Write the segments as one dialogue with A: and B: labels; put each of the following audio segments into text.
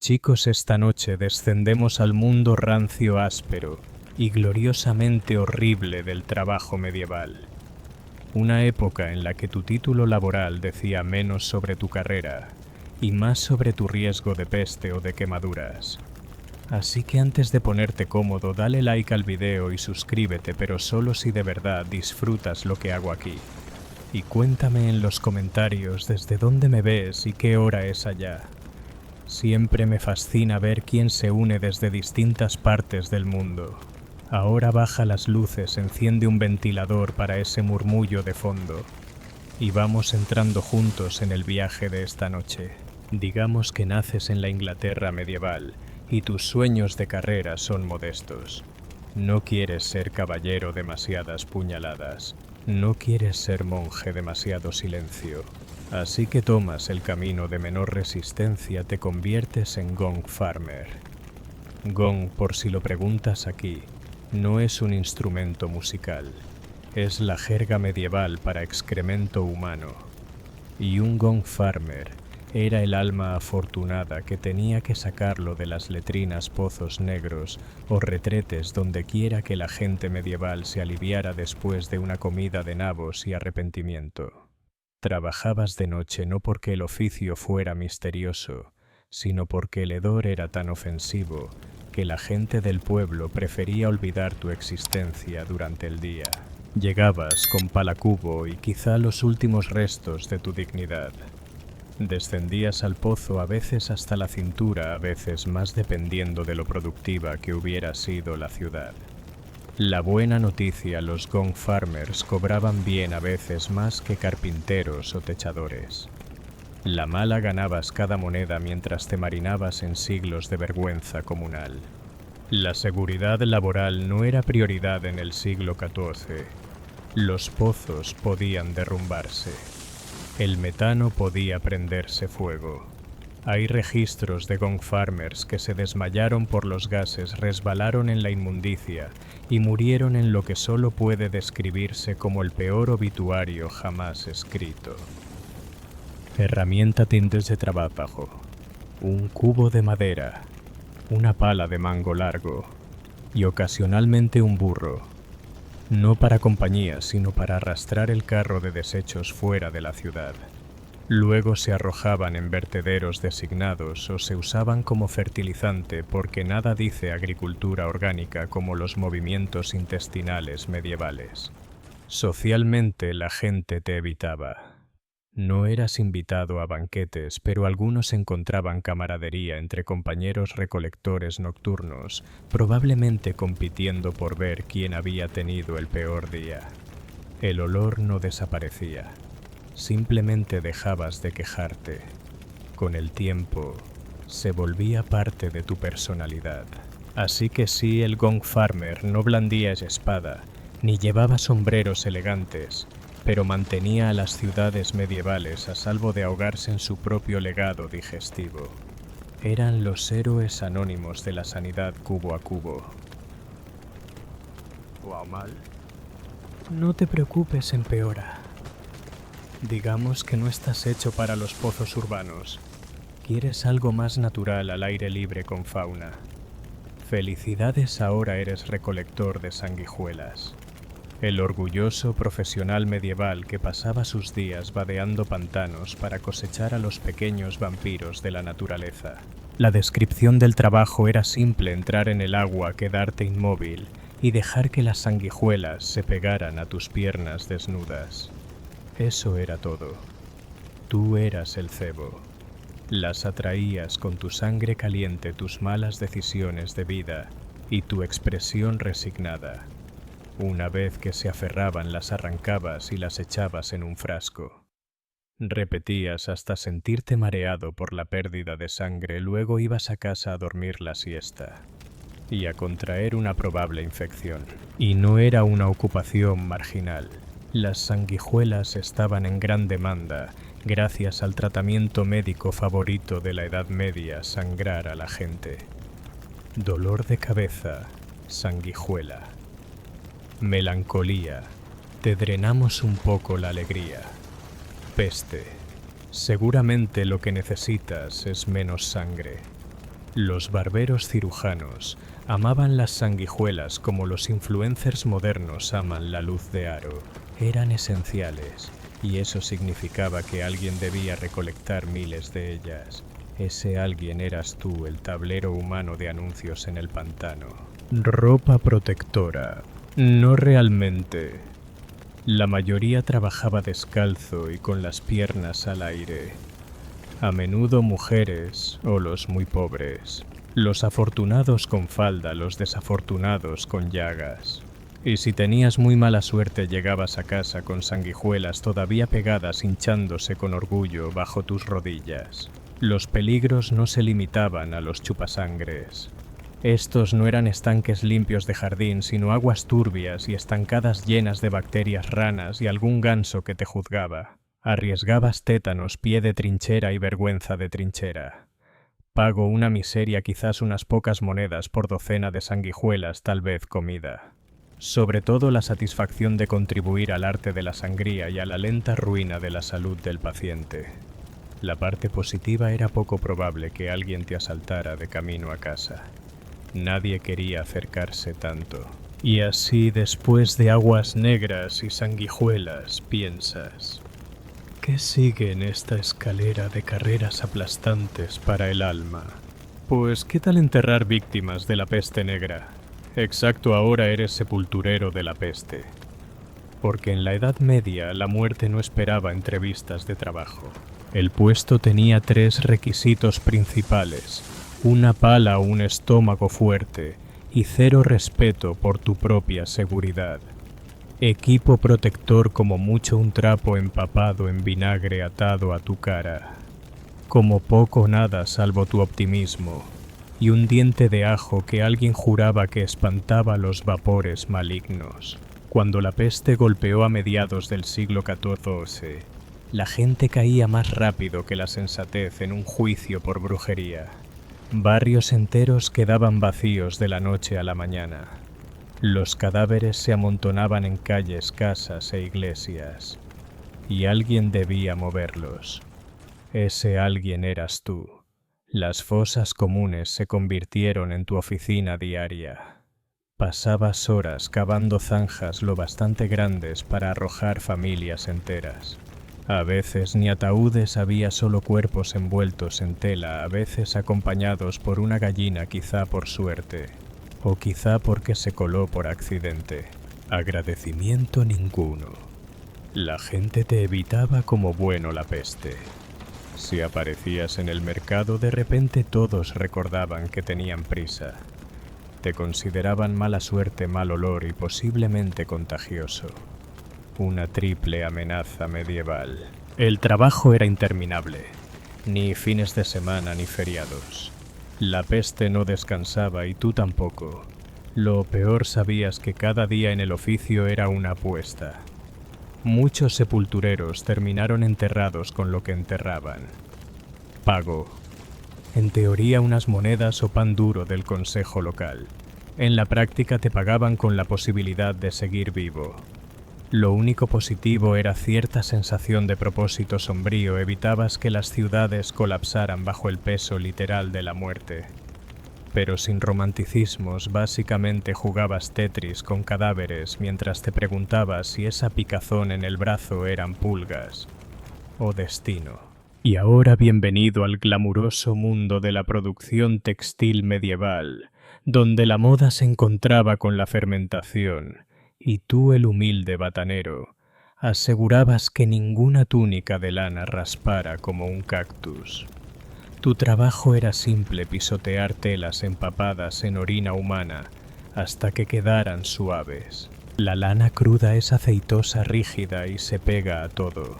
A: Chicos, esta noche descendemos al mundo rancio, áspero y gloriosamente horrible del trabajo medieval. Una época en la que tu título laboral decía menos sobre tu carrera y más sobre tu riesgo de peste o de quemaduras. Así que antes de ponerte cómodo, dale like al video y suscríbete, pero solo si de verdad disfrutas lo que hago aquí. Y cuéntame en los comentarios desde dónde me ves y qué hora es allá. Siempre me fascina ver quién se une desde distintas partes del mundo. Ahora baja las luces, enciende un ventilador para ese murmullo de fondo. Y vamos entrando juntos en el viaje de esta noche. Digamos que naces en la Inglaterra medieval y tus sueños de carrera son modestos. No quieres ser caballero, demasiadas puñaladas. No quieres ser monje, demasiado silencio. Así que tomas el camino de menor resistencia, te conviertes en gong farmer. Gong, por si lo preguntas aquí, no es un instrumento musical. Es la jerga medieval para excremento humano. Y un gong farmer era el alma afortunada que tenía que sacarlo de las letrinas, pozos negros o retretes donde quiera que la gente medieval se aliviara después de una comida de nabos y arrepentimiento. Trabajabas de noche no porque el oficio fuera misterioso, sino porque el hedor era tan ofensivo que la gente del pueblo prefería olvidar tu existencia durante el día. Llegabas con palacubo y quizá los últimos restos de tu dignidad. Descendías al pozo, a veces hasta la cintura, a veces más, dependiendo de lo productiva que hubiera sido la ciudad. La buena noticia: los gong farmers cobraban bien, a veces más que carpinteros o techadores. La mala: ganabas cada moneda mientras te marinabas en siglos de vergüenza comunal. La seguridad laboral no era prioridad en el siglo XIV. Los pozos podían derrumbarse. El metano podía prenderse fuego. Hay registros de gong farmers que se desmayaron por los gases, resbalaron en la inmundicia y murieron en lo que solo puede describirse como el peor obituario jamás escrito. Herramienta: tintes de trabajo, un cubo de madera, una pala de mango largo y ocasionalmente un burro. No para compañía, sino para arrastrar el carro de desechos fuera de la ciudad. Luego se arrojaban en vertederos designados o se usaban como fertilizante, porque nada dice agricultura orgánica como los movimientos intestinales medievales. Socialmente la gente te evitaba. No eras invitado a banquetes, pero algunos encontraban camaradería entre compañeros recolectores nocturnos, probablemente compitiendo por ver quién había tenido el peor día. El olor no desaparecía. Simplemente dejabas de quejarte. Con el tiempo, se volvía parte de tu personalidad. Así que sí, el gong farmer no blandía espada, ni llevaba sombreros elegantes, pero mantenía a las ciudades medievales a salvo de ahogarse en su propio legado digestivo. Eran los héroes anónimos de la sanidad cubo a cubo. ¿O mal? No te preocupes, empeora. Digamos que no estás hecho para los pozos urbanos. Quieres algo más natural, al aire libre, con fauna. Felicidades, ahora eres recolector de sanguijuelas. El orgulloso profesional medieval que pasaba sus días vadeando pantanos para cosechar a los pequeños vampiros de la naturaleza. La descripción del trabajo era simple: entrar en el agua, quedarte inmóvil y dejar que las sanguijuelas se pegaran a tus piernas desnudas. Eso era todo. Tú eras el cebo. Las atraías con tu sangre caliente, tus malas decisiones de vida y tu expresión resignada. Una vez que se aferraban, las arrancabas y las echabas en un frasco. Repetías hasta sentirte mareado por la pérdida de sangre, luego ibas a casa a dormir la siesta y a contraer una probable infección. Y no era una ocupación marginal. Las sanguijuelas estaban en gran demanda gracias al tratamiento médico favorito de la Edad Media: sangrar a la gente. Dolor de cabeza, sanguijuela. Melancolía, te drenamos un poco la alegría. Peste, seguramente lo que necesitas es menos sangre. Los barberos cirujanos amaban las sanguijuelas como los influencers modernos aman la luz de aro. Eran esenciales, y eso significaba que alguien debía recolectar miles de ellas. Ese alguien eras tú, el tablero humano de anuncios en el pantano. Ropa protectora. No realmente. La mayoría trabajaba descalzo y con las piernas al aire. A menudo mujeres o los muy pobres. Los afortunados con falda, los desafortunados con llagas. Y si tenías muy mala suerte llegabas a casa con sanguijuelas todavía pegadas hinchándose con orgullo bajo tus rodillas. Los peligros no se limitaban a los chupasangres. Estos no eran estanques limpios de jardín, sino aguas turbias y estancadas llenas de bacterias ranas y algún ganso que te juzgaba. Arriesgabas tétanos, pie de trinchera y vergüenza de trinchera. Pago una miseria, quizás unas pocas monedas por docena de sanguijuelas, tal vez comida. Sobre todo la satisfacción de contribuir al arte de la sangría y a la lenta ruina de la salud del paciente. La parte positiva era poco probable que alguien te asaltara de camino a casa. Nadie quería acercarse tanto. Y así, después de aguas negras y sanguijuelas, piensas: ¿qué sigue en esta escalera de carreras aplastantes para el alma? Pues, ¿qué tal enterrar víctimas de la peste negra? Exacto, ahora eres sepulturero de la peste. Porque en la Edad Media la muerte no esperaba entrevistas de trabajo. El puesto tenía 3 requisitos principales: una pala o un estómago fuerte y 0 respeto por tu propia seguridad. Equipo protector, como mucho un trapo empapado en vinagre atado a tu cara. Como poco nada salvo tu optimismo y un diente de ajo que alguien juraba que espantaba los vapores malignos. Cuando la peste golpeó a mediados del siglo XIV, la gente caía más rápido que la sensatez en un juicio por brujería. Barrios enteros quedaban vacíos de la noche a la mañana. Los cadáveres se amontonaban en calles, casas e iglesias. Y alguien debía moverlos. Ese alguien eras tú. Las fosas comunes se convirtieron en tu oficina diaria. Pasabas horas cavando zanjas lo bastante grandes para arrojar familias enteras. A veces ni ataúdes había, solo cuerpos envueltos en tela, a veces acompañados por una gallina, quizá por suerte, o quizá porque se coló por accidente. Agradecimiento ninguno. La gente te evitaba como bueno la peste. Si aparecías en el mercado, de repente todos recordaban que tenían prisa. Te consideraban mala suerte, mal olor y posiblemente contagioso. Una triple amenaza medieval. El trabajo era interminable. Ni fines de semana ni feriados. La peste no descansaba y tú tampoco. Lo peor, sabías que cada día en el oficio era una apuesta. Muchos sepultureros terminaron enterrados con lo que enterraban. Pago. En teoría unas monedas o pan duro del consejo local. En la práctica te pagaban con la posibilidad de seguir vivo. Lo único positivo era cierta sensación de propósito sombrío. Evitabas que las ciudades colapsaran bajo el peso literal de la muerte. Pero sin romanticismos, básicamente jugabas Tetris con cadáveres mientras te preguntabas si esa picazón en el brazo eran pulgas o destino. Y ahora bienvenido al glamuroso mundo de la producción textil medieval, donde la moda se encontraba con la fermentación, y tú, el humilde batanero, asegurabas que ninguna túnica de lana raspara como un cactus. Tu trabajo era simple: pisotear telas empapadas en orina humana hasta que quedaran suaves. La lana cruda es aceitosa, rígida y se pega a todo.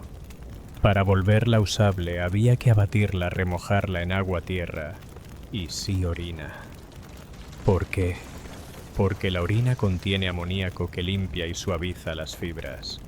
A: Para volverla usable había que abatirla, remojarla en agua-tierra y sí orina. ¿Por qué? Porque la orina contiene amoníaco que limpia y suaviza las fibras.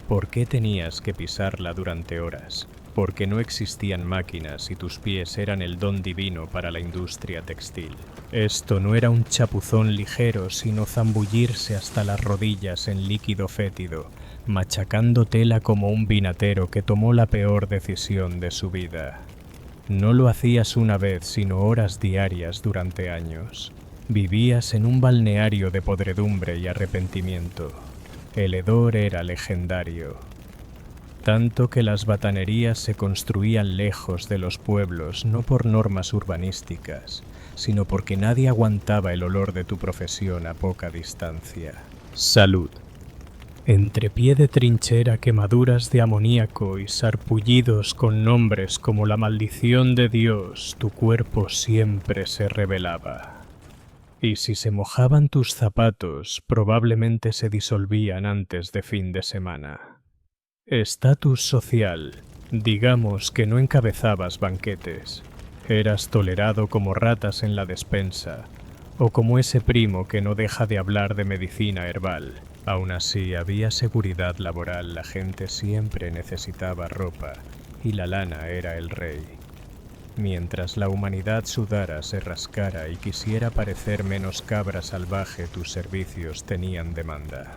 A: ¿Por qué tenías que pisarla durante horas? Porque no existían máquinas y tus pies eran el don divino para la industria textil. Esto no era un chapuzón ligero, sino zambullirse hasta las rodillas en líquido fétido, machacando tela como un vinatero que tomó la peor decisión de su vida. No lo hacías una vez, sino horas diarias durante años. Vivías en un balneario de podredumbre y arrepentimiento. El hedor era legendario, tanto que las batanerías se construían lejos de los pueblos, no por normas urbanísticas, sino porque nadie aguantaba el olor de tu profesión a poca distancia. Salud. Entre pie de trinchera, quemaduras de amoníaco y sarpullidos con nombres como la maldición de Dios, tu cuerpo siempre se rebelaba. Y si se mojaban tus zapatos, probablemente se disolvían antes de fin de semana. Estatus social. Digamos que no encabezabas banquetes. Eras tolerado como ratas en la despensa, o como ese primo que no deja de hablar de medicina herbal. Aún así, había seguridad laboral, la gente siempre necesitaba ropa, y la lana era el rey. Mientras la humanidad sudara, se rascara y quisiera parecer menos cabra salvaje, tus servicios tenían demanda.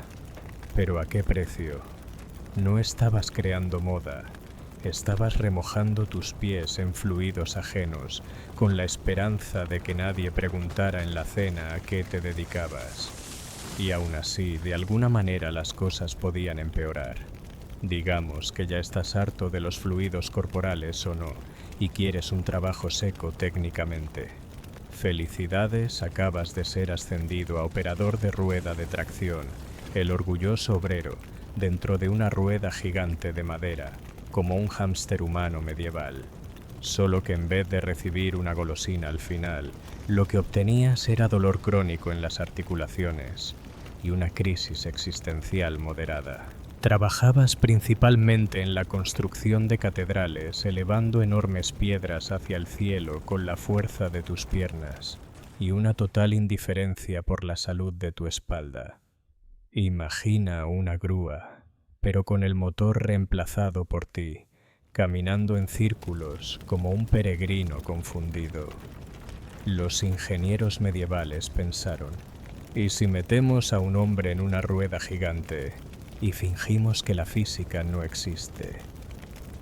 A: ¿Pero a qué precio? No estabas creando moda, estabas remojando tus pies en fluidos ajenos, con la esperanza de que nadie preguntara en la cena a qué te dedicabas. Y aún así, de alguna manera las cosas podían empeorar. Digamos que ya estás harto de los fluidos corporales o no, y quieres un trabajo seco técnicamente. Felicidades, acabas de ser ascendido a operador de rueda de tracción, el orgulloso obrero, dentro de una rueda gigante de madera, como un hámster humano medieval. Solo que en vez de recibir una golosina al final, lo que obtenías era dolor crónico en las articulaciones y una crisis existencial moderada. Trabajabas principalmente en la construcción de catedrales, elevando enormes piedras hacia el cielo con la fuerza de tus piernas y una total indiferencia por la salud de tu espalda. Imagina una grúa, pero con el motor reemplazado por ti, caminando en círculos como un peregrino confundido. Los ingenieros medievales pensaron, ¿y si metemos a un hombre en una rueda gigante y fingimos que la física no existe?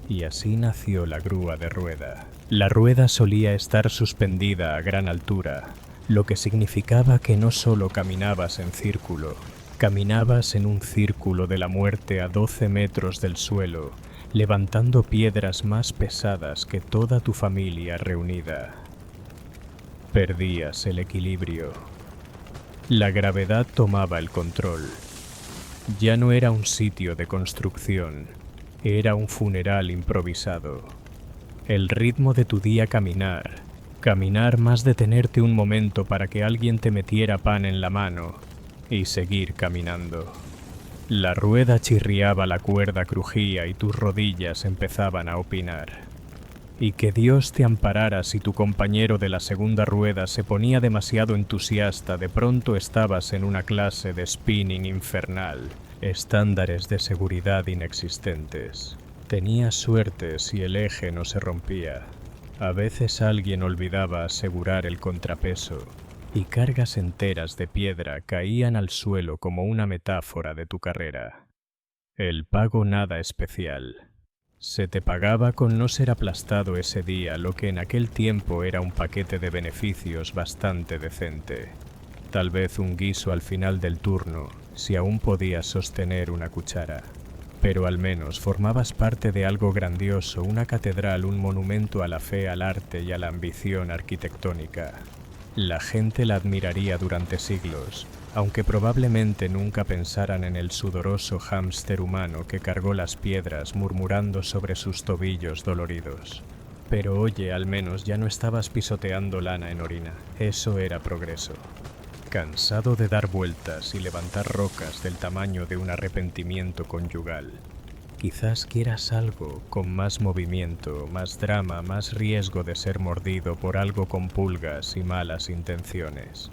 A: Y así nació la grúa de rueda. La rueda solía estar suspendida a gran altura, lo que significaba que no solo caminabas en círculo, caminabas en un círculo de la muerte a 12 metros del suelo, levantando piedras más pesadas que toda tu familia reunida. Perdías el equilibrio. La gravedad tomaba el control. Ya no era un sitio de construcción, era un funeral improvisado. El ritmo de tu día caminar más detenerte un momento para que alguien te metiera pan en la mano y seguir caminando. La rueda chirriaba, la cuerda crujía y tus rodillas empezaban a opinar. Y que Dios te amparara si tu compañero de la segunda rueda se ponía demasiado entusiasta, de pronto estabas en una clase de spinning infernal, estándares de seguridad inexistentes. Tenías suerte si el eje no se rompía. A veces alguien olvidaba asegurar el contrapeso, y cargas enteras de piedra caían al suelo como una metáfora de tu carrera. El pago nada especial. Se te pagaba con no ser aplastado ese día, lo que en aquel tiempo era un paquete de beneficios bastante decente. Tal vez un guiso al final del turno, si aún podías sostener una cuchara. Pero al menos formabas parte de algo grandioso, una catedral, un monumento a la fe, al arte y a la ambición arquitectónica. La gente la admiraría durante siglos, aunque probablemente nunca pensaran en el sudoroso hámster humano que cargó las piedras murmurando sobre sus tobillos doloridos. Pero oye, al menos ya no estabas pisoteando lana en orina. Eso era progreso. Cansado de dar vueltas y levantar rocas del tamaño de un arrepentimiento conyugal, quizás quieras algo con más movimiento, más drama, más riesgo de ser mordido por algo con pulgas y malas intenciones.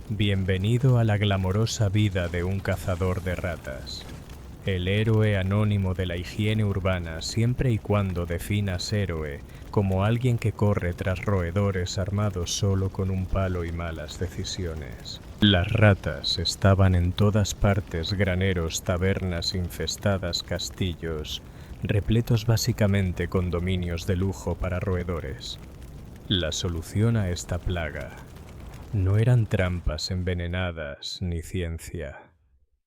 A: Bienvenido a la glamorosa vida de un cazador de ratas. El héroe anónimo de la higiene urbana, siempre y cuando definas héroe como alguien que corre tras roedores armados solo con un palo y malas decisiones. Las ratas estaban en todas partes, graneros, tabernas infestadas, castillos, repletos básicamente con dominios de lujo para roedores. La solución a esta plaga no eran trampas envenenadas ni ciencia.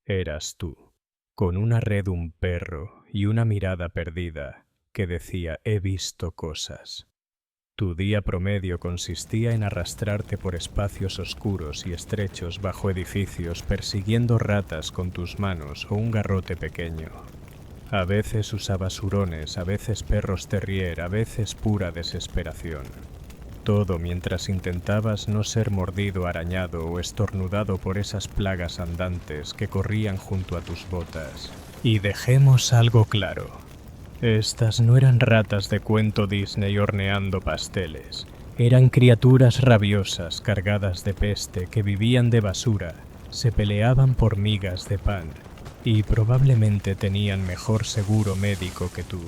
A: Eras tú, con una red, un perro y una mirada perdida que decía «he visto cosas». Tu día promedio consistía en arrastrarte por espacios oscuros y estrechos bajo edificios persiguiendo ratas con tus manos o un garrote pequeño. A veces usabas hurones, a veces perros terrier, a veces pura desesperación. Todo mientras intentabas no ser mordido, arañado o estornudado por esas plagas andantes que corrían junto a tus botas. Y dejemos algo claro. Estas no eran ratas de cuento Disney horneando pasteles. Eran criaturas rabiosas cargadas de peste que vivían de basura, se peleaban por migas de pan y probablemente tenían mejor seguro médico que tú.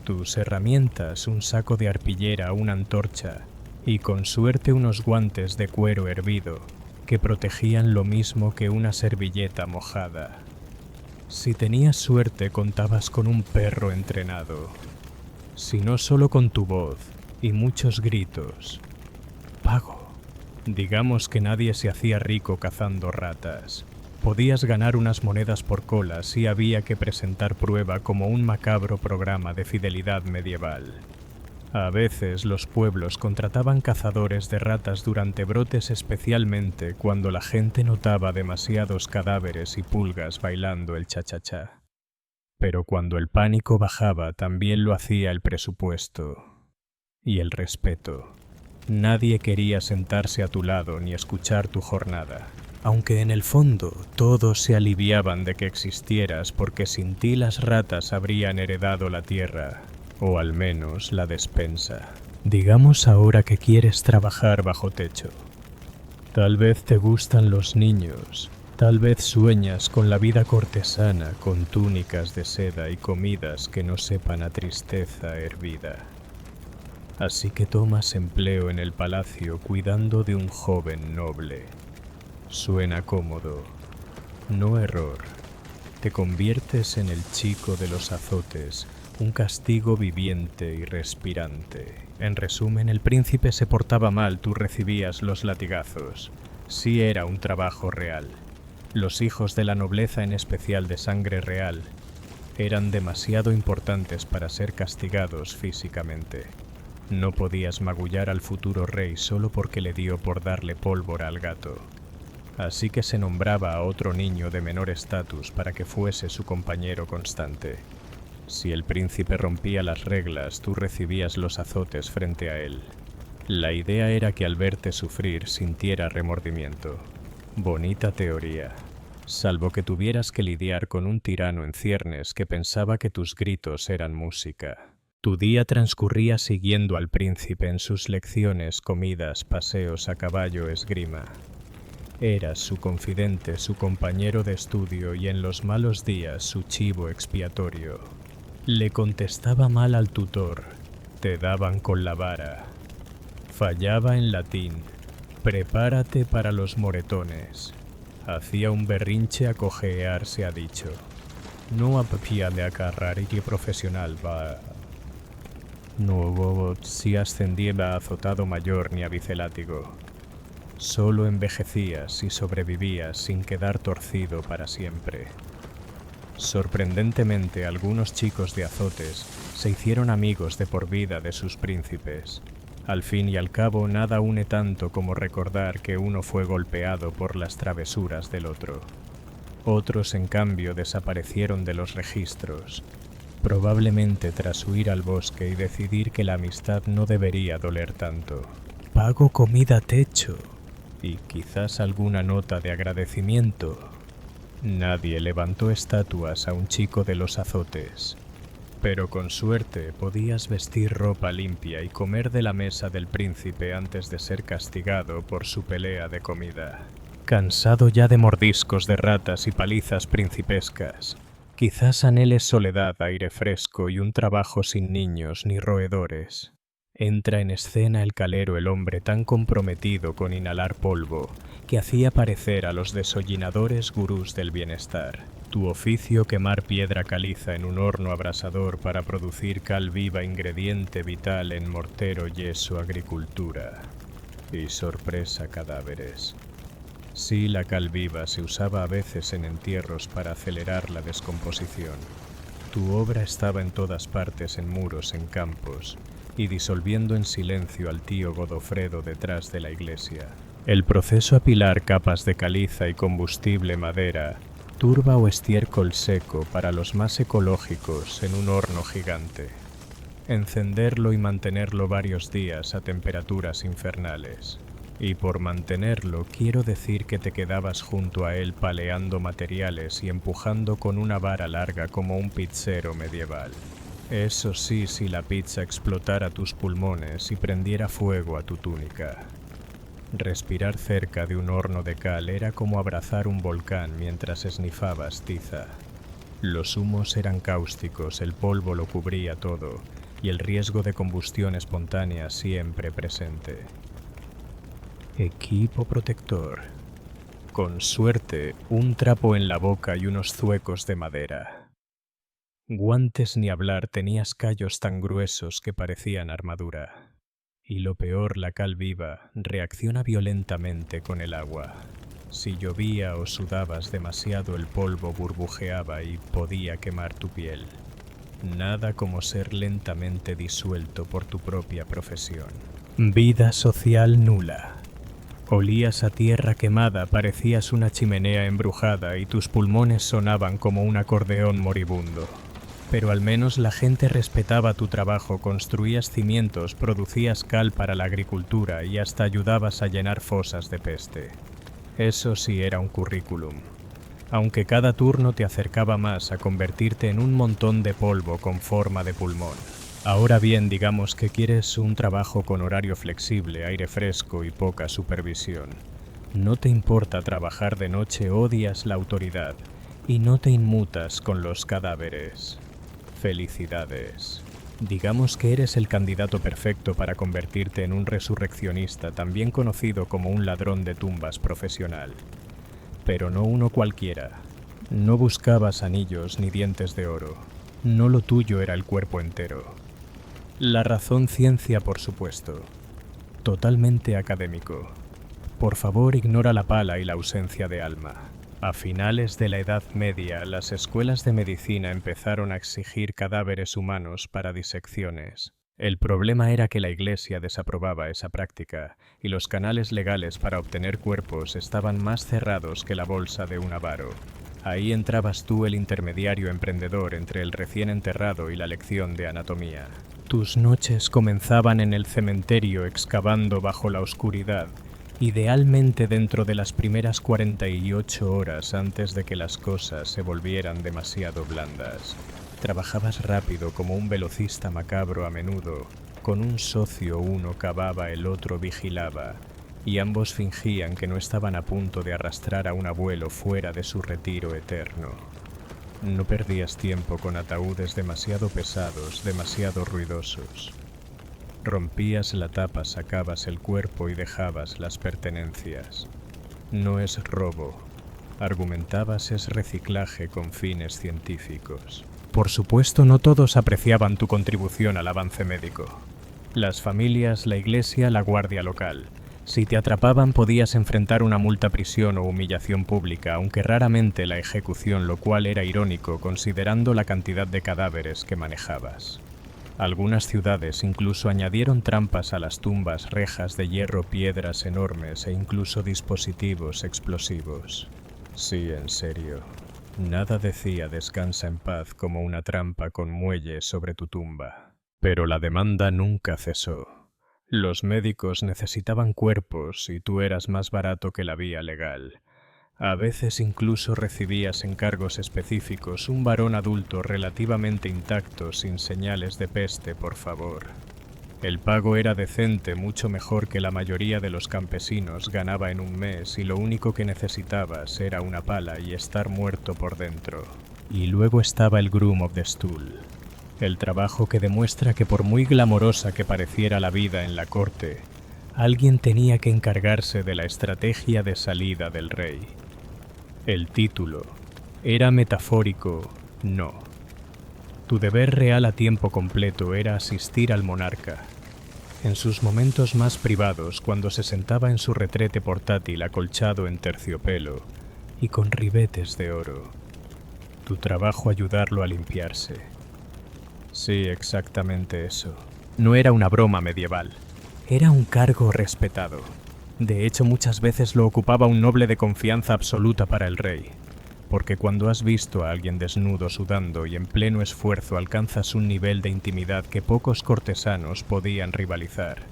A: Tus herramientas, un saco de arpillera, una antorcha y con suerte unos guantes de cuero hervido que protegían lo mismo que una servilleta mojada. Si tenías suerte contabas con un perro entrenado, si no solo con tu voz y muchos gritos. Pago. Digamos que nadie se hacía rico cazando ratas. Podías ganar unas monedas por cola si había que presentar prueba como un macabro programa de fidelidad medieval. A veces los pueblos contrataban cazadores de ratas durante brotes, especialmente cuando la gente notaba demasiados cadáveres y pulgas bailando el cha-cha-cha. Pero cuando el pánico bajaba, también lo hacía el presupuesto y el respeto. Nadie quería sentarse a tu lado ni escuchar tu jornada, aunque en el fondo todos se aliviaban de que existieras porque sin ti las ratas habrían heredado la tierra. O al menos la despensa. Digamos ahora que quieres trabajar bajo techo. Tal vez te gustan los niños, tal vez sueñas con la vida cortesana, con túnicas de seda y comidas que no sepan a tristeza hervida. Así que tomas empleo en el palacio cuidando de un joven noble. Suena cómodo, no error. Te conviertes en el chico de los azotes, un castigo viviente y respirante. En resumen, el príncipe se portaba mal, tú recibías los latigazos. Sí era un trabajo real. Los hijos de la nobleza, en especial de sangre real, eran demasiado importantes para ser castigados físicamente. No podías magullar al futuro rey solo porque le dio por darle pólvora al gato. Así que se nombraba a otro niño de menor estatus para que fuese su compañero constante. Si el príncipe rompía las reglas, tú recibías los azotes frente a él. La idea era que al verte sufrir sintiera remordimiento. Bonita teoría, salvo que tuvieras que lidiar con un tirano en ciernes que pensaba que tus gritos eran música. Tu día transcurría siguiendo al príncipe en sus lecciones, comidas, paseos a caballo, esgrima. Eras su confidente, su compañero de estudio y en los malos días su chivo expiatorio. Le contestaba mal al tutor, te daban con la vara. Fallaba en latín, prepárate para los moretones. Hacía un berrinche a cojear, se ha dicho. No había de agarrar y profesional va. No si ascendía a azotado mayor ni a vicelátigo. Solo envejecías y sobrevivías sin quedar torcido para siempre. Sorprendentemente, algunos chicos de azotes se hicieron amigos de por vida de sus príncipes. Al fin y al cabo, nada une tanto como recordar que uno fue golpeado por las travesuras del otro. Otros, en cambio, desaparecieron de los registros, probablemente tras huir al bosque y decidir que la amistad no debería doler tanto. Pago, comida, techo y quizás alguna nota de agradecimiento. Nadie levantó estatuas a un chico de los azotes, pero con suerte podías vestir ropa limpia y comer de la mesa del príncipe antes de ser castigado por su pelea de comida. Cansado ya de mordiscos de ratas y palizas principescas, quizás anheles soledad, aire fresco y un trabajo sin niños ni roedores. Entra en escena el calero, el hombre tan comprometido con inhalar polvo, que hacía parecer a los desollinadores gurús del bienestar. Tu oficio quemar piedra caliza en un horno abrasador para producir cal viva, ingrediente vital en mortero, yeso, agricultura. Y sorpresa, cadáveres. Sí, la cal viva se usaba a veces en entierros para acelerar la descomposición. Tu obra estaba en todas partes, en muros, en campos, y disolviendo en silencio al tío Godofredo detrás de la iglesia. El proceso apilar capas de caliza y combustible madera, turba o estiércol seco para los más ecológicos en un horno gigante. Encenderlo y mantenerlo varios días a temperaturas infernales. Y por mantenerlo quiero decir que te quedabas junto a él paleando materiales y empujando con una vara larga como un pizzero medieval. Eso sí, si la pizza explotara tus pulmones y prendiera fuego a tu túnica. Respirar cerca de un horno de cal era como abrazar un volcán mientras esnifabas tiza. Los humos eran cáusticos, el polvo lo cubría todo, y el riesgo de combustión espontánea siempre presente. Equipo protector. Con suerte, un trapo en la boca y unos zuecos de madera. Guantes ni hablar, tenías callos tan gruesos que parecían armadura. Y lo peor, la cal viva reacciona violentamente con el agua. Si llovía o sudabas demasiado, el polvo burbujeaba y podía quemar tu piel. Nada como ser lentamente disuelto por tu propia profesión. Vida social nula. Olías a tierra quemada, parecías una chimenea embrujada y tus pulmones sonaban como un acordeón moribundo. Pero al menos la gente respetaba tu trabajo, construías cimientos, producías cal para la agricultura y hasta ayudabas a llenar fosas de peste. Eso sí era un currículum. Aunque cada turno te acercaba más a convertirte en un montón de polvo con forma de pulmón. Ahora bien, digamos que quieres un trabajo con horario flexible, aire fresco y poca supervisión. No te importa trabajar de noche, odias la autoridad y no te inmutas con los cadáveres. Felicidades. Digamos que eres el candidato perfecto para convertirte en un resurreccionista, también conocido como un ladrón de tumbas profesional. Pero no uno cualquiera. No buscabas anillos ni dientes de oro. No lo tuyo era el cuerpo entero. La razón ciencia, por supuesto. Totalmente académico. Por favor, ignora la pala y la ausencia de alma. A finales de la Edad Media, las escuelas de medicina empezaron a exigir cadáveres humanos para disecciones. El problema era que la Iglesia desaprobaba esa práctica, y los canales legales para obtener cuerpos estaban más cerrados que la bolsa de un avaro. Ahí entrabas tú, el intermediario emprendedor entre el recién enterrado y la lección de anatomía. Tus noches comenzaban en el cementerio excavando bajo la oscuridad, idealmente dentro de las primeras 48 horas antes de que las cosas se volvieran demasiado blandas. Trabajabas rápido como un velocista macabro a menudo. Con un socio uno cavaba, el otro vigilaba, y ambos fingían que no estaban a punto de arrastrar a un abuelo fuera de su retiro eterno. No perdías tiempo con ataúdes demasiado pesados, demasiado ruidosos. Rompías la tapa, sacabas el cuerpo y dejabas las pertenencias. No es robo, argumentabas, es reciclaje con fines científicos. Por supuesto, no todos apreciaban tu contribución al avance médico. Las familias, la iglesia, la guardia local. Si te atrapaban podías enfrentar una multa, prisión o humillación pública, aunque raramente la ejecución, lo cual era irónico considerando la cantidad de cadáveres que manejabas. Algunas ciudades incluso añadieron trampas a las tumbas, rejas de hierro, piedras enormes e incluso dispositivos explosivos. Sí, en serio. Nada decía descansa en paz como una trampa con muelles sobre tu tumba. Pero la demanda nunca cesó. Los médicos necesitaban cuerpos y tú eras más barato que la vía legal. A veces incluso recibías encargos específicos, un varón adulto relativamente intacto, sin señales de peste, por favor. El pago era decente, mucho mejor que la mayoría de los campesinos ganaba en un mes, y lo único que necesitabas era una pala y estar muerto por dentro. Y luego estaba el Groom of the Stool. El trabajo que demuestra que por muy glamorosa que pareciera la vida en la corte, alguien tenía que encargarse de la estrategia de salida del rey. El título era metafórico, no. Tu deber real a tiempo completo era asistir al monarca. En sus momentos más privados, cuando se sentaba en su retrete portátil acolchado en terciopelo y con ribetes de oro. Tu trabajo ayudarlo a limpiarse. Sí, exactamente eso. No era una broma medieval. Era un cargo respetado. De hecho, muchas veces lo ocupaba un noble de confianza absoluta para el rey. Porque cuando has visto a alguien desnudo, sudando y en pleno esfuerzo, alcanzas un nivel de intimidad que pocos cortesanos podían rivalizar.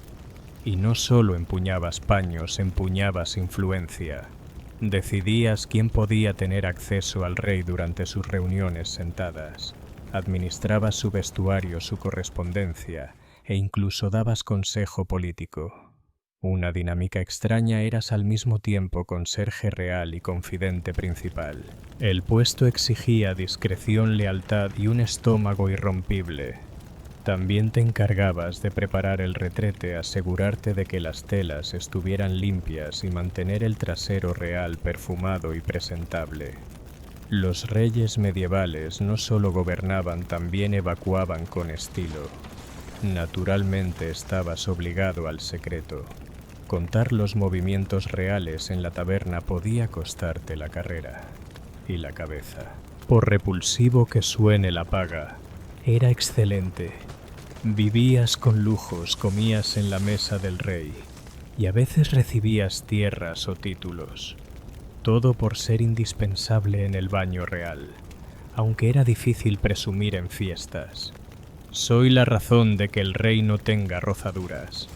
A: Y no solo empuñabas paños, empuñabas influencia. Decidías quién podía tener acceso al rey durante sus reuniones sentadas. Administrabas su vestuario, su correspondencia, e incluso dabas consejo político. Una dinámica extraña. Eras al mismo tiempo conserje real y confidente principal. El puesto exigía discreción, lealtad y un estómago irrompible. También te encargabas de preparar el retrete, asegurarte de que las telas estuvieran limpias y mantener el trasero real perfumado y presentable. Los reyes medievales no solo gobernaban, también evacuaban con estilo. Naturalmente estabas obligado al secreto. Contar los movimientos reales en la taberna podía costarte la carrera y la cabeza. Por repulsivo que suene la paga, era excelente. Vivías con lujos, comías en la mesa del rey y a veces recibías tierras o títulos. Todo por ser indispensable en el baño real, aunque era difícil presumir en fiestas. Soy la razón de que el rey no tenga rozaduras.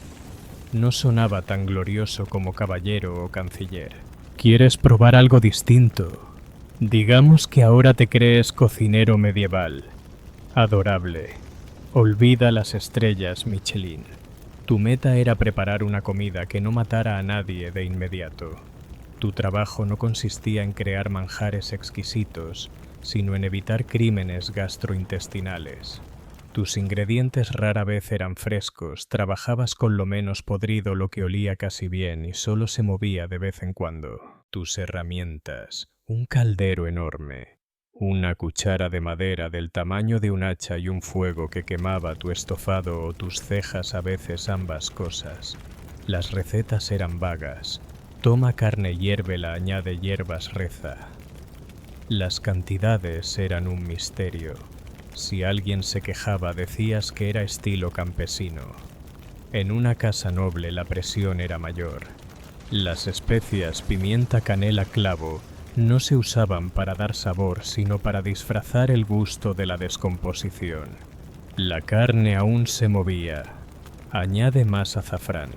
A: No sonaba tan glorioso como caballero o canciller. ¿Quieres probar algo distinto? Digamos que ahora te crees cocinero medieval. Adorable. Olvida las estrellas Michelin. Tu meta era preparar una comida que no matara a nadie de inmediato. Tu trabajo no consistía en crear manjares exquisitos, sino en evitar crímenes gastrointestinales. Tus ingredientes rara vez eran frescos, trabajabas con lo menos podrido, lo que olía casi bien y solo se movía de vez en cuando. Tus herramientas, un caldero enorme, una cuchara de madera del tamaño de un hacha y un fuego que quemaba tu estofado o tus cejas, a veces ambas cosas. Las recetas eran vagas. Toma carne, hiérvela, añade hierbas, reza. Las cantidades eran un misterio. Si alguien se quejaba, decías que era estilo campesino. En una casa noble la presión era mayor. Las especias, pimienta, canela, clavo, no se usaban para dar sabor, sino para disfrazar el gusto de la descomposición. La carne aún se movía. Añade más azafrán.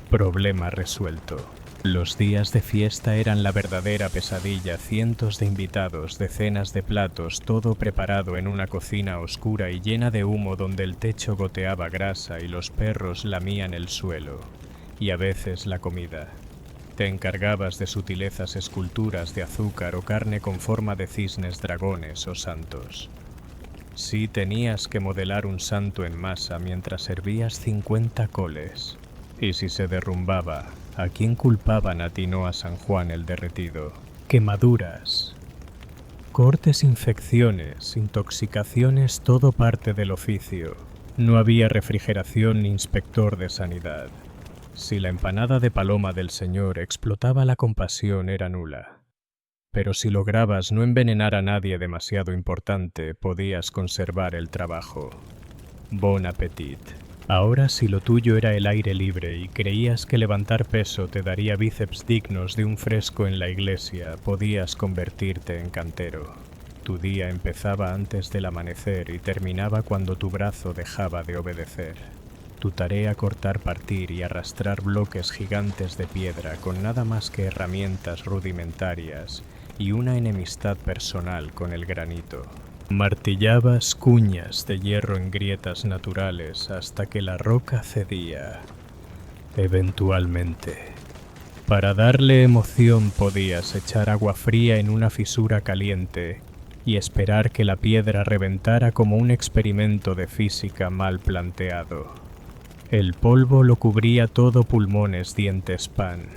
A: Problema resuelto. Los días de fiesta eran la verdadera pesadilla, cientos de invitados, decenas de platos, todo preparado en una cocina oscura y llena de humo donde el techo goteaba grasa y los perros lamían el suelo, y a veces la comida. Te encargabas de sutilezas, esculturas de azúcar o carne con forma de cisnes, dragones o santos. Sí, tenías que modelar un santo en masa mientras servías 50 coles. Y si se derrumbaba, ¿a quién culpaban? Atinó a San Juan el derretido. Quemaduras, cortes, infecciones, intoxicaciones, todo parte del oficio. No había refrigeración ni inspector de sanidad. Si la empanada de paloma del señor explotaba, la compasión era nula. Pero si lograbas no envenenar a nadie demasiado importante, podías conservar el trabajo. Bon appetit. Ahora, si lo tuyo era el aire libre y creías que levantar peso te daría bíceps dignos de un fresco en la iglesia, podías convertirte en cantero. Tu día empezaba antes del amanecer y terminaba cuando tu brazo dejaba de obedecer. Tu tarea, cortar, partir y arrastrar bloques gigantes de piedra con nada más que herramientas rudimentarias y una enemistad personal con el granito. Martillabas cuñas de hierro en grietas naturales hasta que la roca cedía. Eventualmente. Para darle emoción podías echar agua fría en una fisura caliente y esperar que la piedra reventara como un experimento de física mal planteado. El polvo lo cubría todo: pulmones, dientes, pan.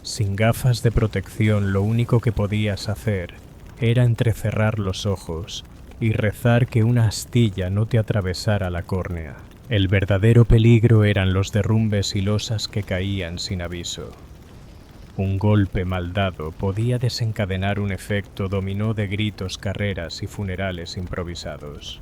A: Sin gafas de protección, lo único que podías hacer era entrecerrar los ojos y rezar que una astilla no te atravesara la córnea. El verdadero peligro eran los derrumbes y losas que caían sin aviso. Un golpe mal dado podía desencadenar un efecto dominó de gritos, carreras y funerales improvisados.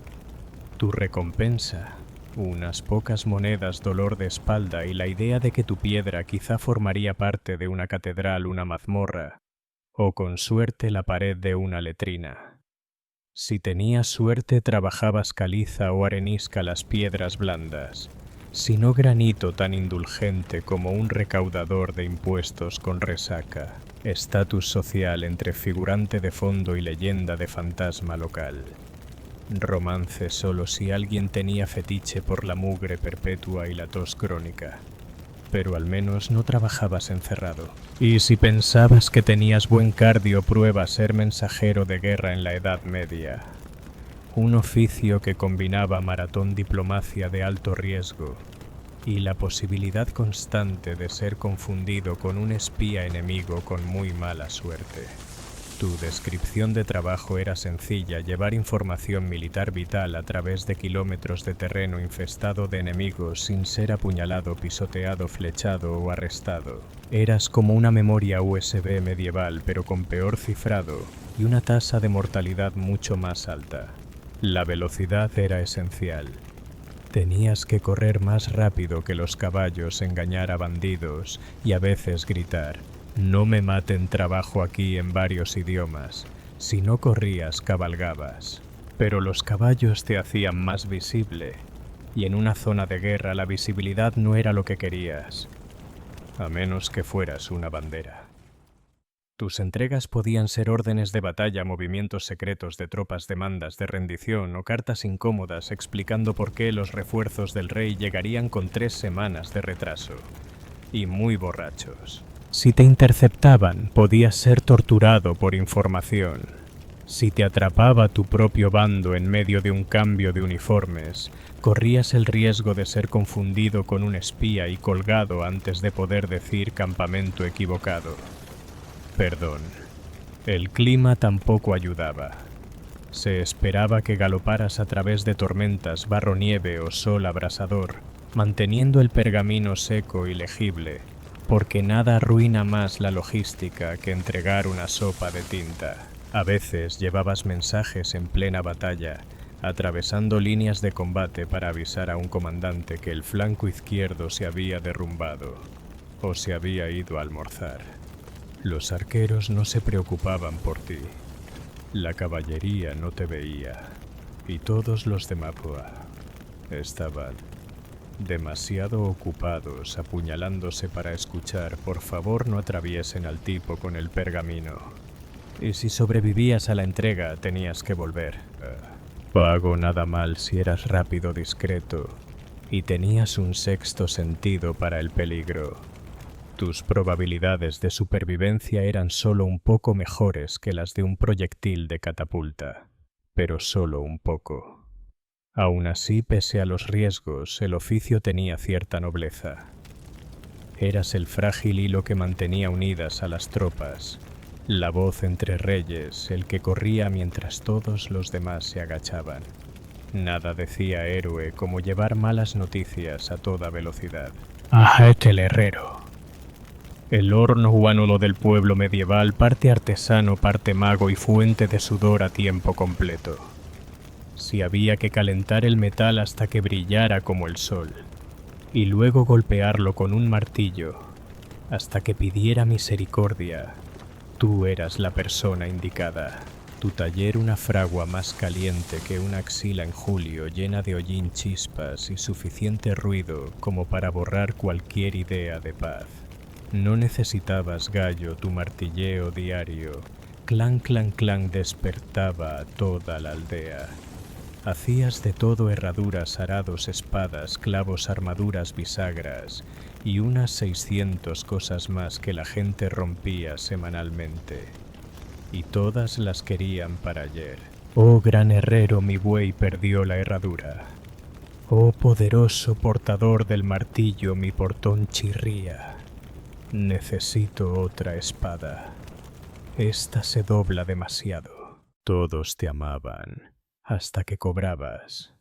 A: Tu recompensa: unas pocas monedas, dolor de espalda y la idea de que tu piedra quizá formaría parte de una catedral, una mazmorra, o con suerte la pared de una letrina. Si tenías suerte, trabajabas caliza o arenisca, las piedras blandas, si no granito tan indulgente como un recaudador de impuestos con resaca. Estatus social entre figurante de fondo y leyenda de fantasma local. Romance solo si alguien tenía fetiche por la mugre perpetua y la tos crónica. Pero al menos no trabajabas encerrado. Y si pensabas que tenías buen cardio, prueba ser mensajero de guerra en la Edad Media. Un oficio que combinaba maratón diplomacia de alto riesgo y la posibilidad constante de ser confundido con un espía enemigo con muy mala suerte. Tu descripción de trabajo era sencilla: llevar información militar vital a través de kilómetros de terreno infestado de enemigos sin ser apuñalado, pisoteado, flechado o arrestado. Eras como una memoria USB medieval, pero con peor cifrado y una tasa de mortalidad mucho más alta. La velocidad era esencial. Tenías que correr más rápido que los caballos, engañar a bandidos y a veces gritar: no me maten, trabajo aquí, en varios idiomas. Si no corrías, cabalgabas. Pero los caballos te hacían más visible, y en una zona de guerra la visibilidad no era lo que querías, a menos que fueras una bandera. Tus entregas podían ser órdenes de batalla, movimientos secretos de tropas, demandas de rendición o cartas incómodas explicando por qué los refuerzos del rey llegarían con 3 semanas de retraso, y muy borrachos. Si te interceptaban, podías ser torturado por información. Si te atrapaba tu propio bando en medio de un cambio de uniformes, corrías el riesgo de ser confundido con un espía y colgado antes de poder decir campamento equivocado. Perdón. El clima tampoco ayudaba. Se esperaba que galoparas a través de tormentas, barro, nieve o sol abrasador, manteniendo el pergamino seco y legible, porque nada arruina más la logística que entregar una sopa de tinta. A veces llevabas mensajes en plena batalla, atravesando líneas de combate para avisar a un comandante que el flanco izquierdo se había derrumbado o se había ido a almorzar. Los arqueros no se preocupaban por ti. La caballería no te veía. Y todos los de Mapua estaban demasiado ocupados apuñalándose para escuchar: por favor, no atraviesen al tipo con el pergamino. Y si sobrevivías a la entrega, tenías que volver. Pago nada mal si eras rápido, discreto y tenías un sexto sentido para el peligro. Tus probabilidades de supervivencia eran solo un poco mejores que las de un proyectil de catapulta, pero solo un poco. Aún así, pese a los riesgos, el oficio tenía cierta nobleza. Eras el frágil hilo que mantenía unidas a las tropas, la voz entre reyes, el que corría mientras todos los demás se agachaban. Nada decía héroe como llevar malas noticias a toda velocidad. Ajete el herrero. El horno guánulo del pueblo medieval, parte artesano, parte mago y fuente de sudor a tiempo completo. Si había que calentar el metal hasta que brillara como el sol, y luego golpearlo con un martillo hasta que pidiera misericordia, tú eras la persona indicada. Tu taller una fragua más caliente que una axila en julio, llena de hollín, chispas y suficiente ruido como para borrar cualquier idea de paz. No necesitabas gallo, tu martilleo diario. Clan, clan, clan despertaba a toda la aldea. Hacías de todo: herraduras, arados, espadas, clavos, armaduras, bisagras y unas 600 cosas más que la gente rompía semanalmente. y todas las querían para ayer. Oh gran herrero, mi buey perdió la herradura. Oh poderoso portador del martillo, mi portón chirría. Necesito otra espada. Esta se dobla demasiado. Todos te amaban, hasta que cobrabas.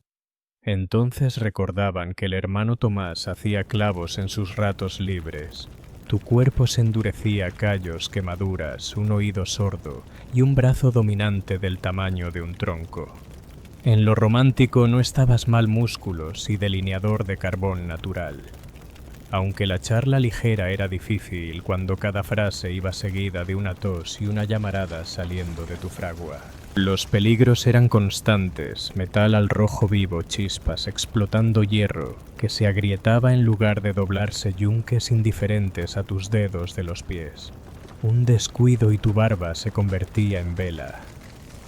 A: Entonces recordaban que el hermano Tomás hacía clavos en sus ratos libres. Tu cuerpo se endurecía, callos, quemaduras, un oído sordo y un brazo dominante del tamaño de un tronco. En lo romántico no estabas mal músculos y delineador de carbón natural. Aunque la charla ligera era difícil cuando cada frase iba seguida de una tos y una llamarada saliendo de tu fragua. Los peligros eran constantes, metal al rojo vivo, chispas explotando hierro, que se agrietaba en lugar de doblarse yunques indiferentes a tus dedos de los pies. Un descuido y tu barba se convertía en vela.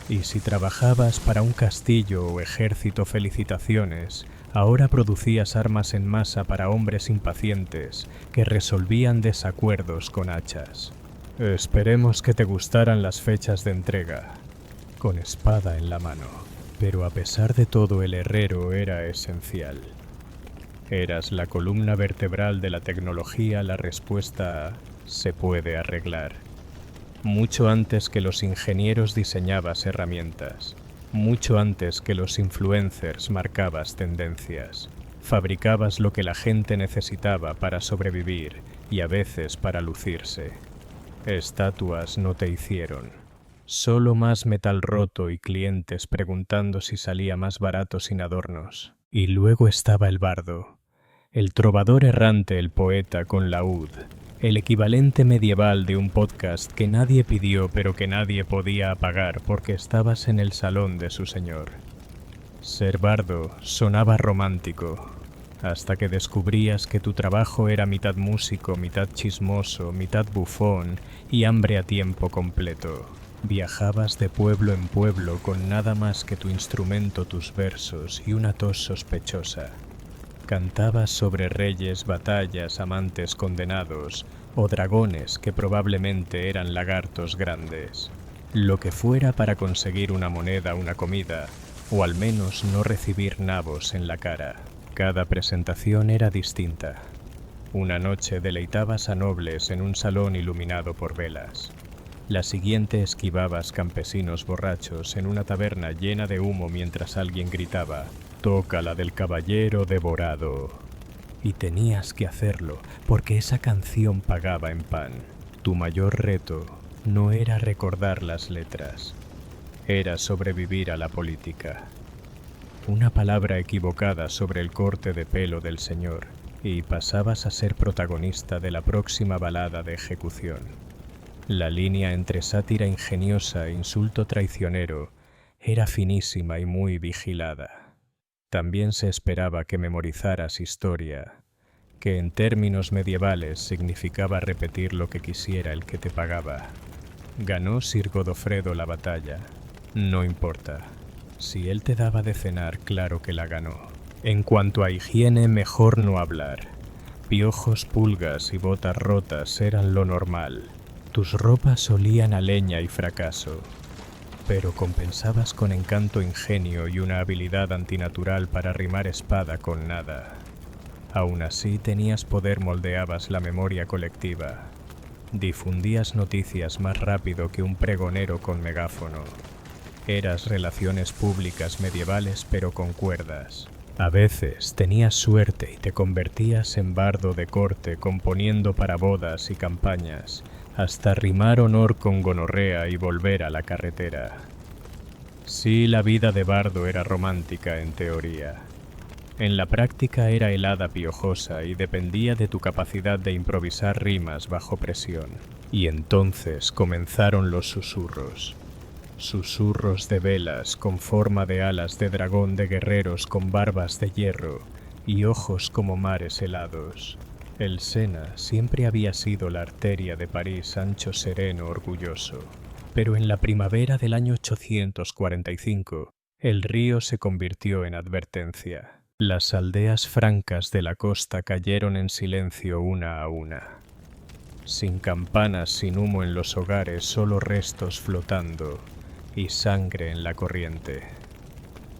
A: Y si trabajabas para un castillo o ejército, felicitaciones, ahora producías armas en masa para hombres impacientes que resolvían desacuerdos con hachas. Esperemos que te gustaran las fechas de entrega, con espada en la mano. Pero a pesar de todo, el herrero era esencial. Eras la columna vertebral de la tecnología, la respuesta se puede arreglar. Mucho antes que los ingenieros diseñabas herramientas. Mucho antes que los influencers marcabas tendencias. Fabricabas lo que la gente necesitaba para sobrevivir y a veces para lucirse. Estatuas no te hicieron. Solo más metal roto y clientes preguntando si salía más barato sin adornos. Y luego estaba el bardo, el trovador errante, el poeta con laúd, el equivalente medieval de un podcast que nadie pidió pero que nadie podía apagar porque estabas en el salón de su señor. Ser bardo sonaba romántico, hasta que descubrías que tu trabajo era mitad músico, mitad chismoso, mitad bufón y hambre a tiempo completo. Viajabas de pueblo en pueblo con nada más que tu instrumento, tus versos y una tos sospechosa. Cantabas sobre reyes, batallas, amantes condenados o dragones que probablemente eran lagartos grandes. Lo que fuera para conseguir una moneda, una comida, o al menos no recibir nabos en la cara. Cada presentación era distinta. Una noche deleitabas a nobles en un salón iluminado por velas. La siguiente esquivabas campesinos borrachos en una taberna llena de humo mientras alguien gritaba: «Toca la del caballero devorado». Y tenías que hacerlo, porque esa canción pagaba en pan. Tu mayor reto no era recordar las letras, era sobrevivir a la política. Una palabra equivocada sobre el corte de pelo del señor, y pasabas a ser protagonista de la próxima balada de ejecución. La línea entre sátira ingeniosa e insulto traicionero era finísima y muy vigilada. También se esperaba que memorizaras historia, que en términos medievales significaba repetir lo que quisiera el que te pagaba. Ganó Sir Godofredo la batalla. No importa. Si él te daba de cenar, claro que la ganó. En cuanto a higiene, mejor no hablar. Piojos, pulgas y botas rotas eran lo normal. Tus ropas olían a leña y fracaso. Pero compensabas con encanto, ingenio y una habilidad antinatural para rimar espada con nada. Aún así tenías poder, moldeabas la memoria colectiva. Difundías noticias más rápido que un pregonero con megáfono. Eras relaciones públicas medievales pero con cuerdas. A veces tenías suerte y te convertías en bardo de corte componiendo para bodas y campañas, hasta rimar honor con gonorrea y volver a la carretera. Sí, la vida de bardo era romántica en teoría. En la práctica era helada, piojosa y dependía de tu capacidad de improvisar rimas bajo presión. Y entonces comenzaron los susurros. Susurros de velas con forma de alas de dragón, de guerreros con barbas de hierro y ojos como mares helados. El Sena siempre había sido la arteria de París, ancho, sereno, orgulloso. Pero en la primavera del año 845, el río se convirtió en advertencia. Las aldeas francas de la costa cayeron en silencio una a una. Sin campanas, sin humo en los hogares, solo restos flotando y sangre en la corriente.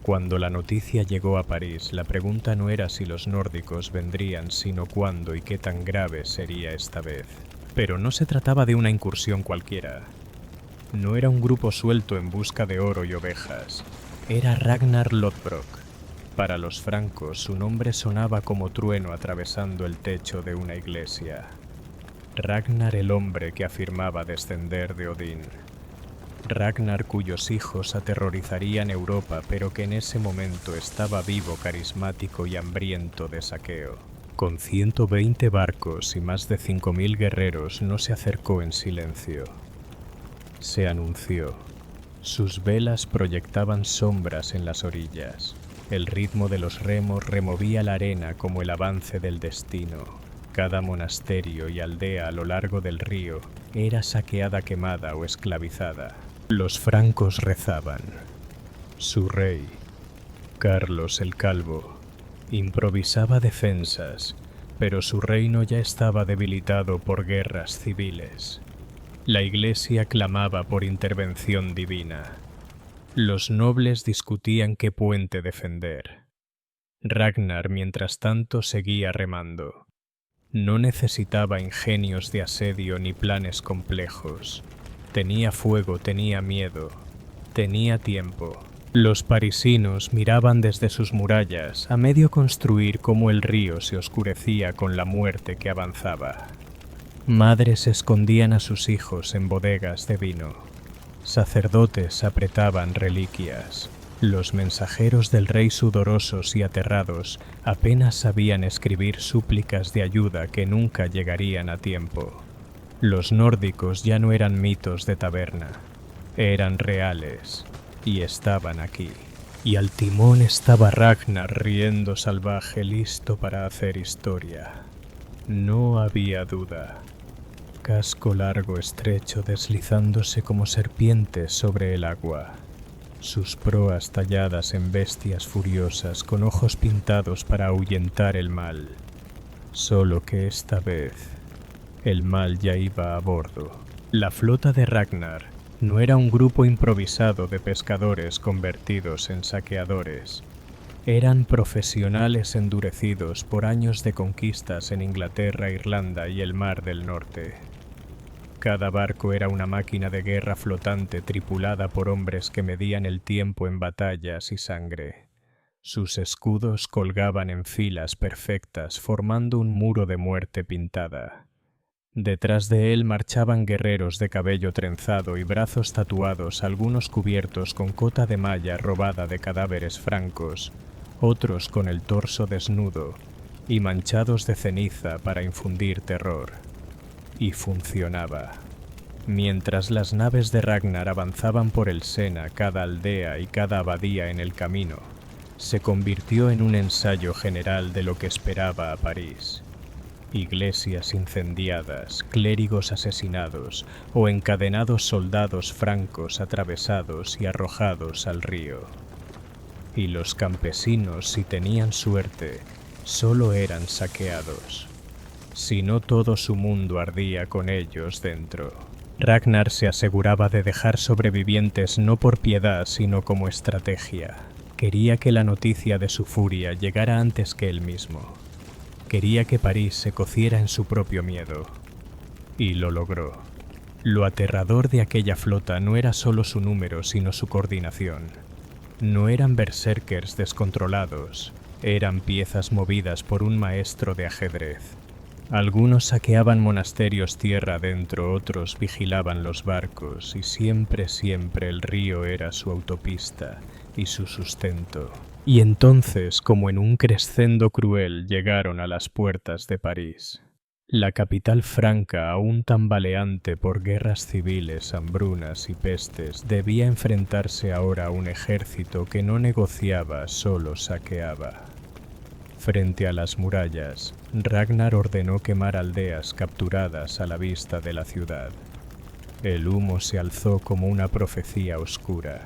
A: Cuando la noticia llegó a París, la pregunta no era si los nórdicos vendrían, sino cuándo y qué tan grave sería esta vez. Pero no se trataba de una incursión cualquiera. No era un grupo suelto en busca de oro y ovejas. Era Ragnar Lodbrok. Para los francos, su nombre sonaba como trueno atravesando el techo de una iglesia. Ragnar, el hombre que afirmaba descender de Odín. Ragnar, cuyos hijos aterrorizarían Europa, pero que en ese momento estaba vivo, carismático y hambriento de saqueo. Con 120 barcos y más de 5.000 guerreros, no se acercó en silencio. Se anunció. Sus velas proyectaban sombras en las orillas. El ritmo de los remos removía la arena como el avance del destino. Cada monasterio y aldea a lo largo del río era saqueada, quemada o esclavizada. Los francos rezaban. Su rey, Carlos el Calvo, improvisaba defensas, pero su reino ya estaba debilitado por guerras civiles. La iglesia clamaba por intervención divina. Los nobles discutían qué puente defender. Ragnar, mientras tanto, seguía remando. No necesitaba ingenios de asedio ni planes complejos. Tenía fuego, tenía miedo, tenía tiempo. Los parisinos miraban desde sus murallas, a medio construir, cómo el río se oscurecía con la muerte que avanzaba. Madres escondían a sus hijos en bodegas de vino. Sacerdotes apretaban reliquias. Los mensajeros del rey, sudorosos y aterrados, apenas sabían escribir súplicas de ayuda que nunca llegarían a tiempo. Los nórdicos ya no eran mitos de taberna, eran reales y estaban aquí. Y al timón estaba Ragnar, riendo salvaje, listo para hacer historia. No había duda. Casco largo, estrecho, deslizándose como serpientes sobre el agua. Sus proas talladas en bestias furiosas, con ojos pintados para ahuyentar el mal. Solo que esta vez el mal ya iba a bordo. La flota de Ragnar no era un grupo improvisado de pescadores convertidos en saqueadores. Eran profesionales endurecidos por años de conquistas en Inglaterra, Irlanda y el Mar del Norte. Cada barco era una máquina de guerra flotante tripulada por hombres que medían el tiempo en batallas y sangre. Sus escudos colgaban en filas perfectas, formando un muro de muerte pintada. Detrás de él marchaban guerreros de cabello trenzado y brazos tatuados, algunos cubiertos con cota de malla robada de cadáveres francos, otros con el torso desnudo y manchados de ceniza para infundir terror. Y funcionaba. Mientras las naves de Ragnar avanzaban por el Sena, cada aldea y cada abadía en el camino se convirtió en un ensayo general de lo que esperaba a París. Iglesias incendiadas, clérigos asesinados o encadenados soldados francos atravesados y arrojados al río. Y los campesinos, si tenían suerte, solo eran saqueados. Si no, todo su mundo ardía con ellos dentro. Ragnar se aseguraba de dejar sobrevivientes no por piedad, sino como estrategia. Quería que la noticia de su furia llegara antes que él mismo. Quería que París se cociera en su propio miedo. Y lo logró. Lo aterrador de aquella flota no era solo su número, sino su coordinación. No eran berserkers descontrolados, eran piezas movidas por un maestro de ajedrez. Algunos saqueaban monasterios tierra adentro, otros vigilaban los barcos, y siempre el río era su autopista y su sustento. Y entonces, como en un crescendo cruel, llegaron a las puertas de París. La capital franca, aún tambaleante por guerras civiles, hambrunas y pestes, debía enfrentarse ahora a un ejército que no negociaba, solo saqueaba. Frente a las murallas, Ragnar ordenó quemar aldeas capturadas a la vista de la ciudad. El humo se alzó como una profecía oscura.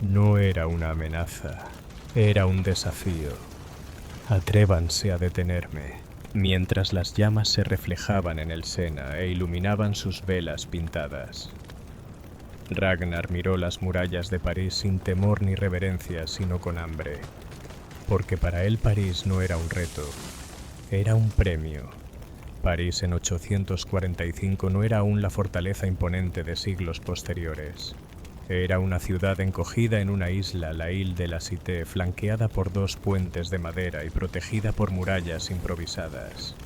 A: No era una amenaza, era un desafío. Atrévanse a detenerme. mientras las llamas se reflejaban en el Sena e iluminaban sus velas pintadas. Ragnar miró las murallas de París sin temor ni reverencia, sino con hambre, porque para él París no era un reto, era un premio. París en 845 no era aún la fortaleza imponente de siglos posteriores. Era una ciudad encogida en una isla, la Île de la Cité, flanqueada por 2 puentes de madera y protegida por murallas improvisadas.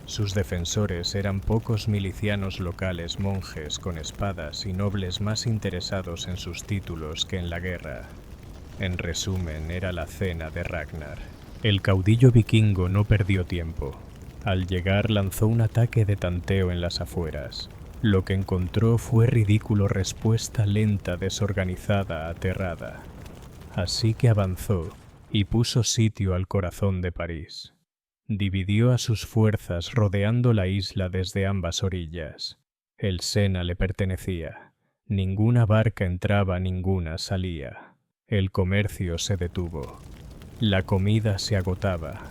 A: Sus defensores eran pocos milicianos locales, monjes con espadas y nobles más interesados en sus títulos que en la guerra. En resumen, era la cena de Ragnar. El caudillo vikingo no perdió tiempo. Al llegar lanzó un ataque de tanteo en las afueras. Lo que encontró fue ridículo, respuesta lenta, desorganizada, aterrada. Así que avanzó y puso sitio al corazón de París. Dividió a sus fuerzas rodeando la isla desde ambas orillas. El Sena le pertenecía. Ninguna barca entraba, ninguna salía. El comercio se detuvo. La comida se agotaba.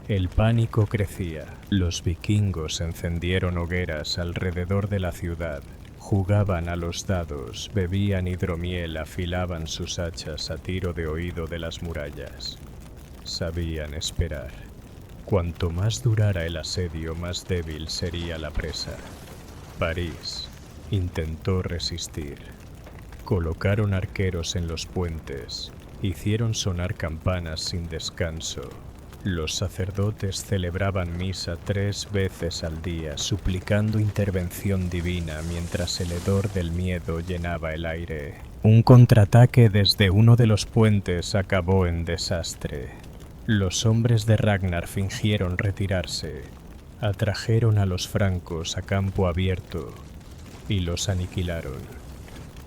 A: El pánico crecía. Los vikingos encendieron hogueras alrededor de la ciudad. Jugaban a los dados, bebían hidromiel, afilaban sus hachas a tiro de oído de las murallas. Sabían esperar. Cuanto más durara el asedio, más débil sería la presa. París intentó resistir. Colocaron arqueros en los puentes, hicieron sonar campanas sin descanso. Los sacerdotes celebraban misa 3 veces al día, suplicando intervención divina mientras el hedor del miedo llenaba el aire. Un contraataque desde uno de los puentes acabó en desastre. Los hombres de Ragnar fingieron retirarse, atrajeron a los francos a campo abierto y los aniquilaron.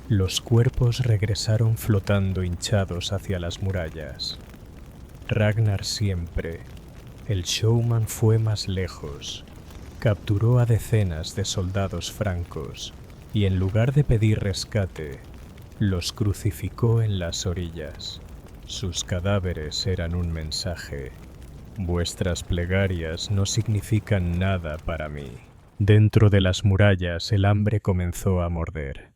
A: Los cuerpos regresaron flotando hinchados hacia las murallas. Ragnar siempre, el showman, fue más lejos. Capturó a decenas de soldados francos y en lugar de pedir rescate, los crucificó en las orillas. Sus cadáveres eran un mensaje. Vuestras plegarias no significan nada para mí. Dentro de las murallas el hambre comenzó a morder.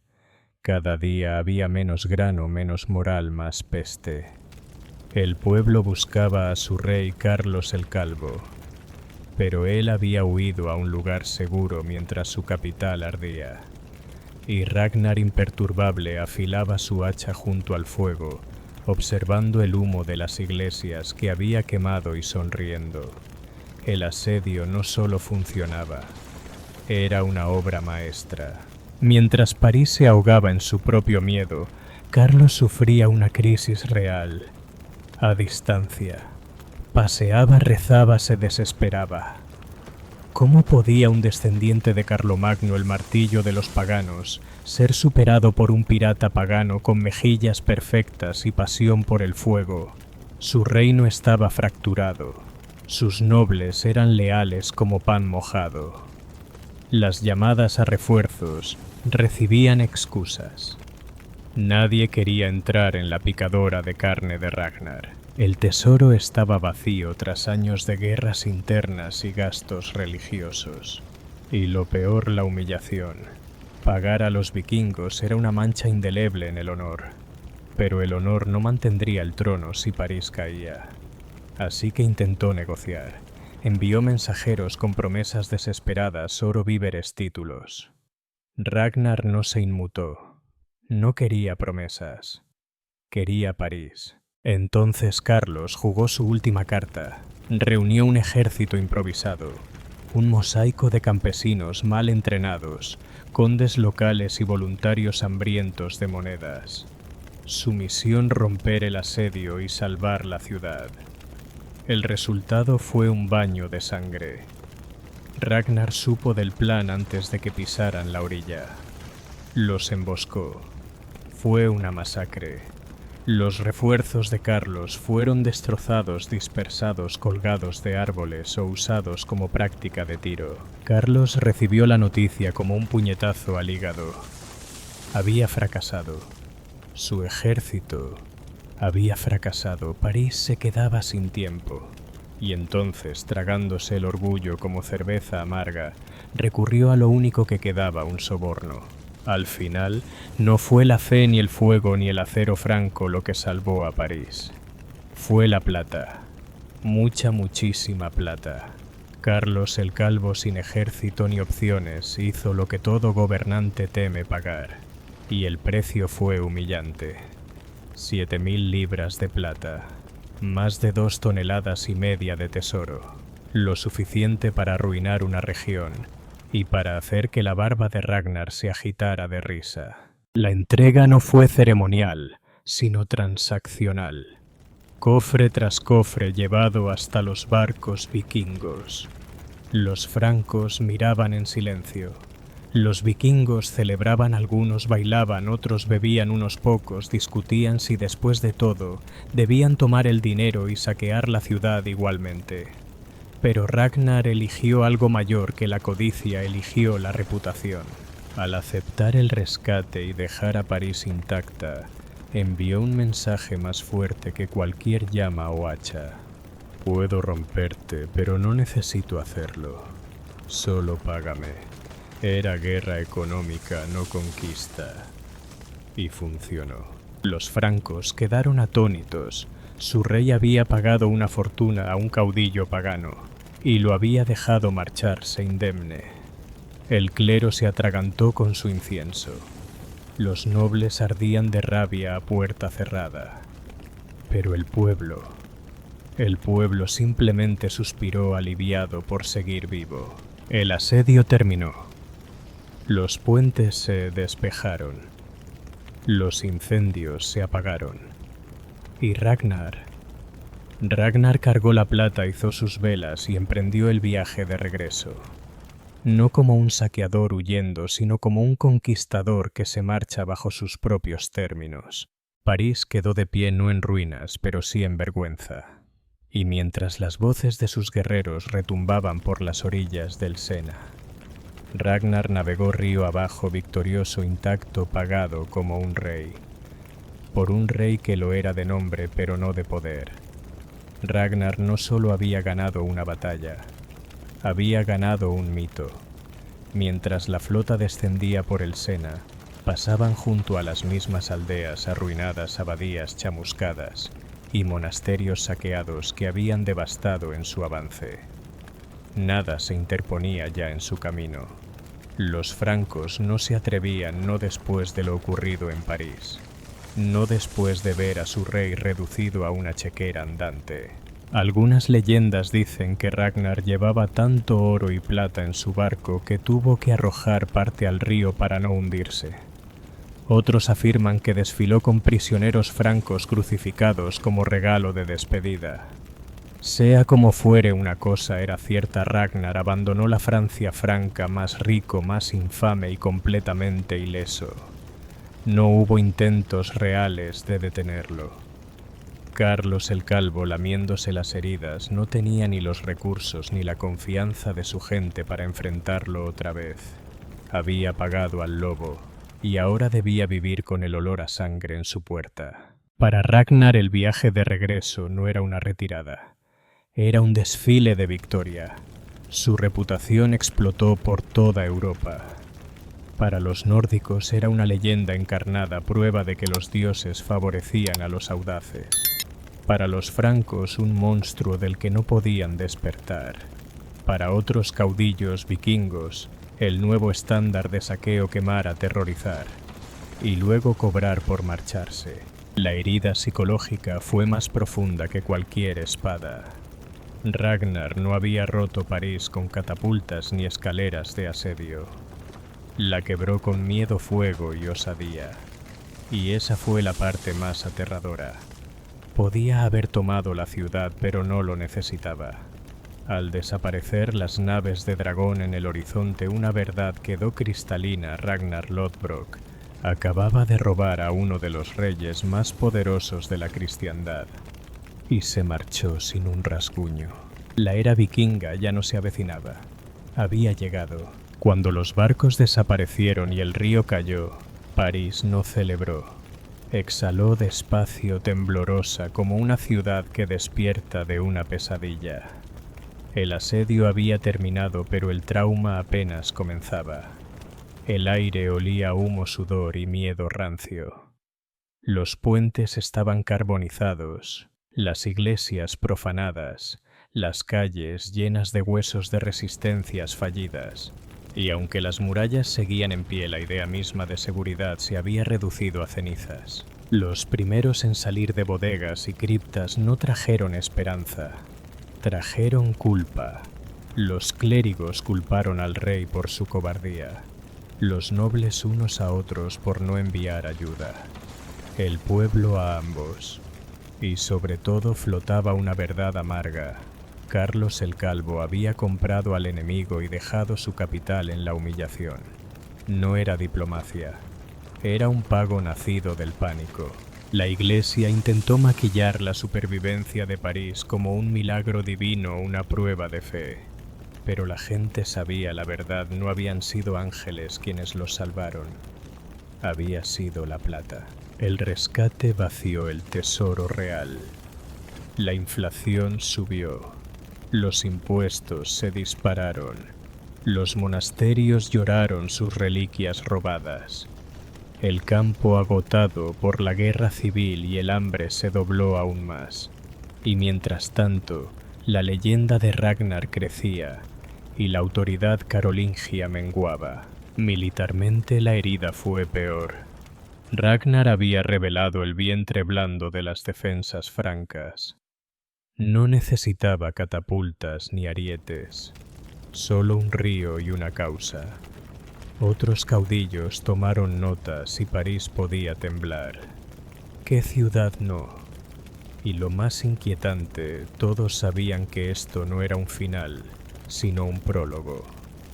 A: Cada día había menos grano, menos moral, más peste. El pueblo buscaba a su rey Carlos el Calvo, pero él había huido a un lugar seguro mientras su capital ardía. Y Ragnar imperturbable afilaba su hacha junto al fuego, observando el humo de las iglesias que había quemado y sonriendo. El asedio no solo funcionaba, era una obra maestra. Mientras París se ahogaba en su propio miedo, Carlos sufría una crisis real. A distancia. Paseaba, rezaba, se desesperaba. ¿Cómo podía un descendiente de Carlomagno, el martillo de los paganos, ser superado por un pirata pagano con mejillas perfectas y pasión por el fuego? Su reino estaba fracturado. Sus nobles eran leales como pan mojado. Las llamadas a refuerzos recibían excusas. Nadie quería entrar en la picadora de carne de Ragnar. El tesoro estaba vacío tras años de guerras internas y gastos religiosos. Y lo peor, la humillación. Pagar a los vikingos era una mancha indeleble en el honor. Pero el honor no mantendría el trono si París caía. Así que intentó negociar. Envió mensajeros con promesas desesperadas, oro, víveres, títulos. Ragnar no se inmutó. No quería promesas. Quería París. Entonces Carlos jugó su última carta. Reunió un ejército improvisado. Un mosaico de campesinos mal entrenados, condes locales y voluntarios hambrientos de monedas. Su misión: romper el asedio y salvar la ciudad. El resultado fue un baño de sangre. Ragnar supo del plan antes de que pisaran la orilla. Los emboscó. Fue una masacre. Los refuerzos de Carlos fueron destrozados, dispersados, colgados de árboles o usados como práctica de tiro. Carlos recibió la noticia como un puñetazo al hígado. Había fracasado. Su ejército había fracasado. París se quedaba sin tiempo. Y entonces, tragándose el orgullo como cerveza amarga, recurrió a lo único que quedaba, un soborno. Al final, no fue la fe ni el fuego ni el acero franco lo que salvó a París. Fue la plata. Muchísima plata. Carlos el Calvo, sin ejército ni opciones, hizo lo que todo gobernante teme pagar. Y el precio fue humillante. 7.000 libras de plata. Más de 2,5 toneladas de tesoro. Lo suficiente para arruinar una región y para hacer que la barba de Ragnar se agitara de risa. La entrega no fue ceremonial, sino transaccional. Cofre tras cofre llevado hasta los barcos vikingos. Los francos miraban en silencio. Los vikingos celebraban, algunos bailaban, otros bebían, unos pocos discutían si después de todo debían tomar el dinero y saquear la ciudad igualmente. Pero Ragnar eligió algo mayor que la codicia, eligió la reputación. Al aceptar el rescate y dejar a París intacta, envió un mensaje más fuerte que cualquier llama o hacha. Puedo romperte, pero no necesito hacerlo. Solo págame. Era guerra económica, no conquista. Y funcionó. Los francos quedaron atónitos. Su rey había pagado una fortuna a un caudillo pagano y lo había dejado marcharse indemne. El clero se atragantó con su incienso. Los nobles ardían de rabia a puerta cerrada. Pero el pueblo simplemente suspiró aliviado por seguir vivo. El asedio terminó. Los puentes se despejaron. Los incendios se apagaron. Y Ragnar cargó la plata, izó sus velas y emprendió el viaje de regreso. No como un saqueador huyendo, sino como un conquistador que se marcha bajo sus propios términos. París quedó de pie no en ruinas, pero sí en vergüenza. Y mientras las voces de sus guerreros retumbaban por las orillas del Sena, Ragnar navegó río abajo, victorioso, intacto, pagado como un rey. Por un rey que lo era de nombre, pero no de poder. Ragnar no solo había ganado una batalla, había ganado un mito. Mientras la flota descendía por el Sena, pasaban junto a las mismas aldeas arruinadas, abadías chamuscadas y monasterios saqueados que habían devastado en su avance. Nada se interponía ya en su camino. Los francos no se atrevían, no después de lo ocurrido en París, no después de ver a su rey reducido a una chequera andante. Algunas leyendas dicen que Ragnar llevaba tanto oro y plata en su barco que tuvo que arrojar parte al río para no hundirse. Otros afirman que desfiló con prisioneros francos crucificados como regalo de despedida. Sea como fuere, una cosa era cierta: Ragnar abandonó la Francia franca, más rico, más infame y completamente ileso. No hubo intentos reales de detenerlo. Carlos el Calvo, lamiéndose las heridas, no tenía ni los recursos ni la confianza de su gente para enfrentarlo otra vez. Había pagado al lobo y ahora debía vivir con el olor a sangre en su puerta. Para Ragnar el viaje de regreso no era una retirada. Era un desfile de victoria. Su reputación explotó por toda Europa. Para los nórdicos era una leyenda encarnada, prueba de que los dioses favorecían a los audaces. Para los francos, un monstruo del que no podían despertar. Para otros caudillos vikingos, el nuevo estándar de saqueo, quemar, aterrorizar y luego cobrar por marcharse. La herida psicológica fue más profunda que cualquier espada. Ragnar no había roto París con catapultas ni escaleras de asedio. La quebró con miedo, fuego y osadía. Y esa fue la parte más aterradora. Podía haber tomado la ciudad, pero no lo necesitaba. Al desaparecer las naves de dragón en el horizonte, una verdad quedó cristalina: Ragnar Lodbrok acababa de robar a uno de los reyes más poderosos de la cristiandad. Y se marchó sin un rasguño. La era vikinga ya no se avecinaba. Había llegado. Cuando los barcos desaparecieron y el río cayó, París no celebró. Exhaló despacio, temblorosa, como una ciudad que despierta de una pesadilla. El asedio había terminado, pero el trauma apenas comenzaba. El aire olía a humo, sudor y miedo rancio. Los puentes estaban carbonizados, las iglesias profanadas, las calles llenas de huesos de resistencias fallidas. Y aunque las murallas seguían en pie, la idea misma de seguridad se había reducido a cenizas. Los primeros en salir de bodegas y criptas no trajeron esperanza, trajeron culpa. Los clérigos culparon al rey por su cobardía, los nobles unos a otros por no enviar ayuda, el pueblo a ambos. Y sobre todo flotaba una verdad amarga. Carlos el Calvo había comprado al enemigo y dejado su capital en la humillación. No era diplomacia, era un pago nacido del pánico. La Iglesia intentó maquillar la supervivencia de París como un milagro divino, una prueba de fe. Pero la gente sabía la verdad, no habían sido ángeles quienes los salvaron. Había sido la plata. El rescate vació el tesoro real. La inflación subió. Los impuestos se dispararon. Los monasterios lloraron sus reliquias robadas. El campo agotado por la guerra civil y el hambre se dobló aún más. Y mientras tanto, la leyenda de Ragnar crecía y la autoridad carolingia menguaba. Militarmente la herida fue peor. Ragnar había revelado el vientre blando de las defensas francas. No necesitaba catapultas ni arietes, solo un río y una causa. Otros caudillos tomaron notas y París podía temblar. ¿Qué ciudad no? Y lo más inquietante, todos sabían que esto no era un final, sino un prólogo.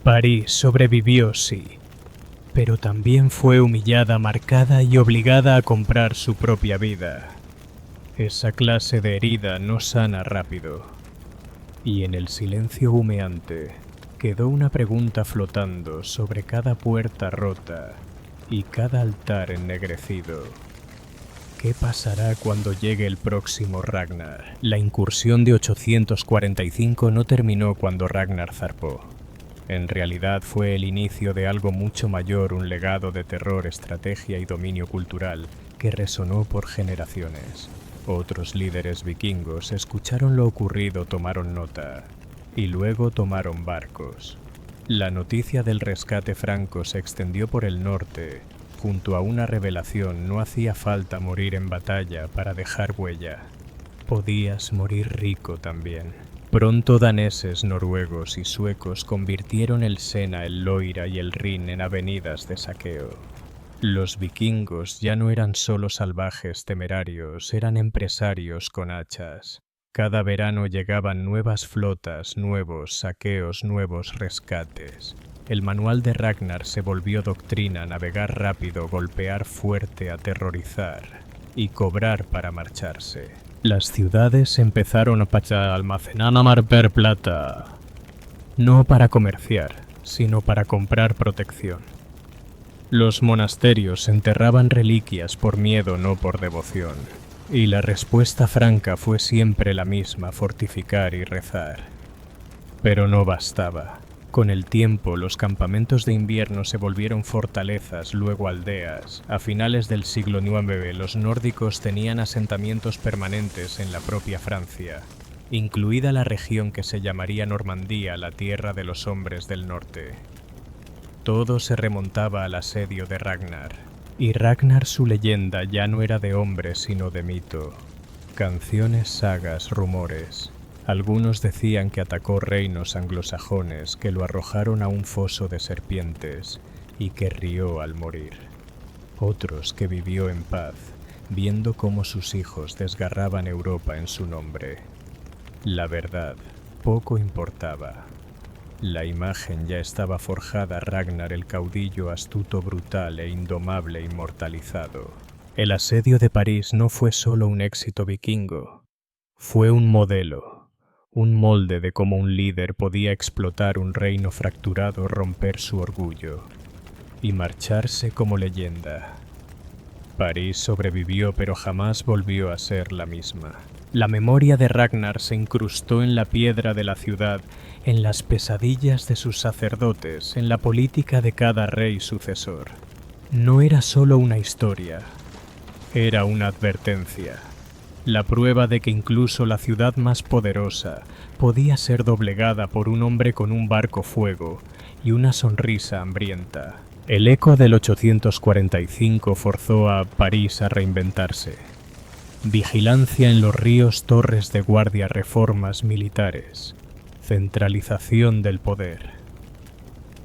A: París sobrevivió, sí, pero también fue humillada, marcada y obligada a comprar su propia vida. Esa clase de herida no sana rápido. Y en el silencio humeante quedó una pregunta flotando sobre cada puerta rota y cada altar ennegrecido. ¿Qué pasará cuando llegue el próximo Ragnar? La incursión de 845 no terminó cuando Ragnar zarpó. En realidad fue el inicio de algo mucho mayor, un legado de terror, estrategia y dominio cultural que resonó por generaciones. Otros líderes vikingos escucharon lo ocurrido, tomaron nota y luego tomaron barcos. La noticia del rescate franco se extendió por el norte. Junto a una revelación, no hacía falta morir en batalla para dejar huella. Podías morir rico también. Pronto daneses, noruegos y suecos convirtieron el Sena, el Loira y el Rin en avenidas de saqueo. Los vikingos ya no eran solo salvajes temerarios, eran empresarios con hachas. Cada verano llegaban nuevas flotas, nuevos saqueos, nuevos rescates. El manual de Ragnar se volvió doctrina: navegar rápido, golpear fuerte, aterrorizar y cobrar para marcharse. Las ciudades empezaron a almacenar per plata, no para comerciar, sino para comprar protección. Los monasterios enterraban reliquias por miedo, no por devoción. Y la respuesta franca fue siempre la misma: fortificar y rezar. Pero no bastaba. Con el tiempo, los campamentos de invierno se volvieron fortalezas, luego aldeas. A finales del siglo IX, los nórdicos tenían asentamientos permanentes en la propia Francia, incluida la región que se llamaría Normandía, la tierra de los hombres del norte. Todo se remontaba al asedio de Ragnar. Y Ragnar, su leyenda, ya no era de hombre sino de mito. Canciones, sagas, rumores. Algunos decían que atacó reinos anglosajones, que lo arrojaron a un foso de serpientes y que rió al morir. Otros que vivió en paz, viendo cómo sus hijos desgarraban Europa en su nombre. La verdad, poco importaba. La imagen ya estaba forjada: Ragnar, el caudillo astuto, brutal e indomable, inmortalizado. El asedio de París no fue solo un éxito vikingo, fue un modelo, un molde de cómo un líder podía explotar un reino fracturado, romper su orgullo y marcharse como leyenda. París sobrevivió, pero jamás volvió a ser la misma. La memoria de Ragnar se incrustó en la piedra de la ciudad, en las pesadillas de sus sacerdotes, en la política de cada rey sucesor. No era solo una historia, era una advertencia. La prueba de que incluso la ciudad más poderosa podía ser doblegada por un hombre con un barco fuego y una sonrisa hambrienta. El eco del 845 forzó a París a reinventarse. Vigilancia en los ríos, torres de guardia, reformas militares, centralización del poder.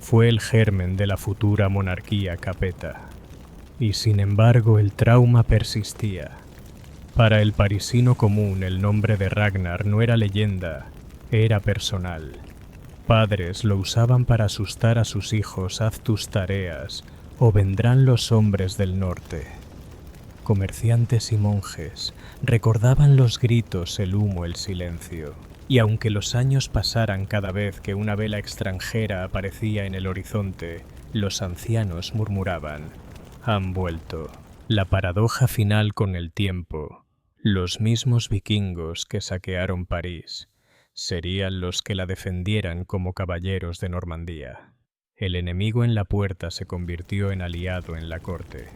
A: Fue el germen de la futura monarquía capeta. Y sin embargo el trauma persistía. Para el parisino común el nombre de Ragnar no era leyenda, era personal. Padres lo usaban para asustar a sus hijos: haz tus tareas o vendrán los hombres del norte. Comerciantes y monjes recordaban los gritos, el humo, el silencio. Y aunque los años pasaran cada vez que una vela extranjera aparecía en el horizonte, los ancianos murmuraban: han vuelto. La paradoja final con el tiempo: los mismos vikingos que saquearon París serían los que la defendieran como caballeros de Normandía. El enemigo en la puerta se convirtió en aliado en la corte.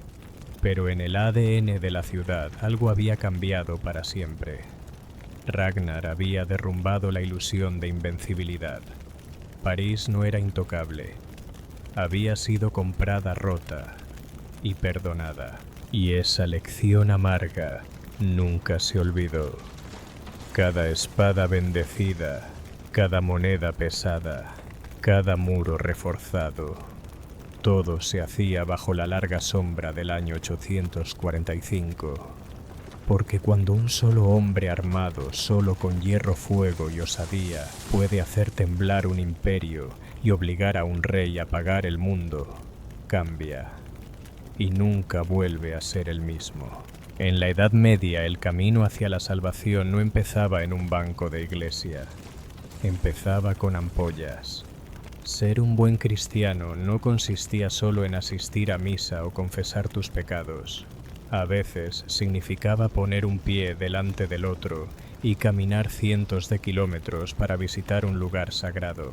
A: Pero en el ADN de la ciudad algo había cambiado para siempre. Ragnar había derrumbado la ilusión de invencibilidad. París no era intocable. Había sido comprada, rota y perdonada. Y esa lección amarga nunca se olvidó. Cada espada bendecida, cada moneda pesada, cada muro reforzado, todo se hacía bajo la larga sombra del año 845. Porque cuando un solo hombre armado, solo con hierro, fuego y osadía, puede hacer temblar un imperio y obligar a un rey a pagar el mundo, cambia y nunca vuelve a ser el mismo. En la Edad Media el camino hacia la salvación no empezaba en un banco de iglesia, empezaba con ampollas. Ser un buen cristiano no consistía solo en asistir a misa o confesar tus pecados. A veces significaba poner un pie delante del otro y caminar cientos de kilómetros para visitar un lugar sagrado.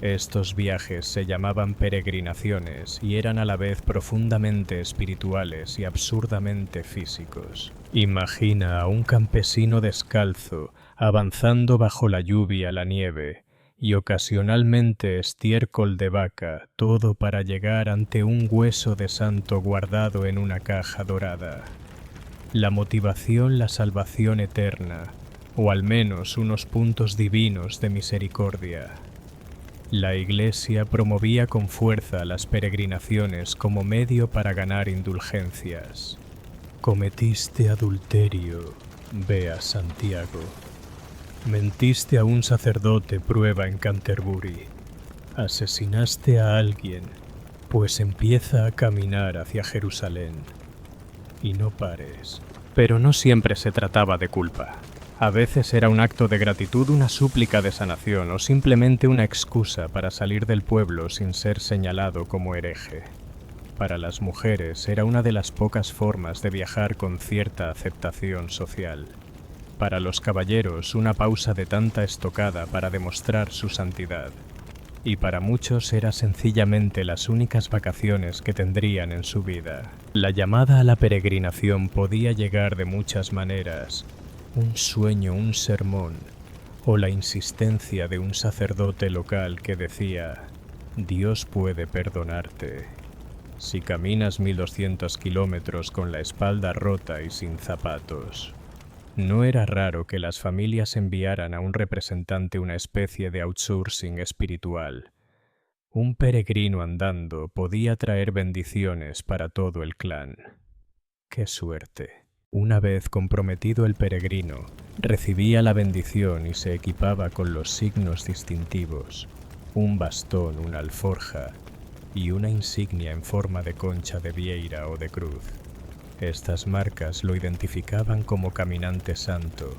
A: Estos viajes se llamaban peregrinaciones y eran a la vez profundamente espirituales y absurdamente físicos. Imagina a un campesino descalzo avanzando bajo la lluvia, la nieve y ocasionalmente estiércol de vaca, todo para llegar ante un hueso de santo guardado en una caja dorada. La motivación, la salvación eterna, o al menos unos puntos divinos de misericordia. La Iglesia promovía con fuerza las peregrinaciones como medio para ganar indulgencias. Cometiste adulterio, ve a Santiago. Mentiste a un sacerdote, prueba en Canterbury. Asesinaste a alguien, pues empieza a caminar hacia Jerusalén. Y no pares. Pero no siempre se trataba de culpa. A veces era un acto de gratitud, una súplica de sanación o simplemente una excusa para salir del pueblo sin ser señalado como hereje. Para las mujeres era una de las pocas formas de viajar con cierta aceptación social. Para los caballeros una pausa de tanta estocada para demostrar su santidad. Y para muchos era sencillamente las únicas vacaciones que tendrían en su vida. La llamada a la peregrinación podía llegar de muchas maneras. Un sueño, un sermón, o la insistencia de un sacerdote local que decía: Dios puede perdonarte. Si caminas 1200 kilómetros con la espalda rota y sin zapatos. No era raro que las familias enviaran a un representante, una especie de outsourcing espiritual. Un peregrino andando podía traer bendiciones para todo el clan. ¡Qué suerte! Una vez comprometido el peregrino, recibía la bendición y se equipaba con los signos distintivos, un bastón, una alforja y una insignia en forma de concha de vieira o de cruz. Estas marcas lo identificaban como caminante santo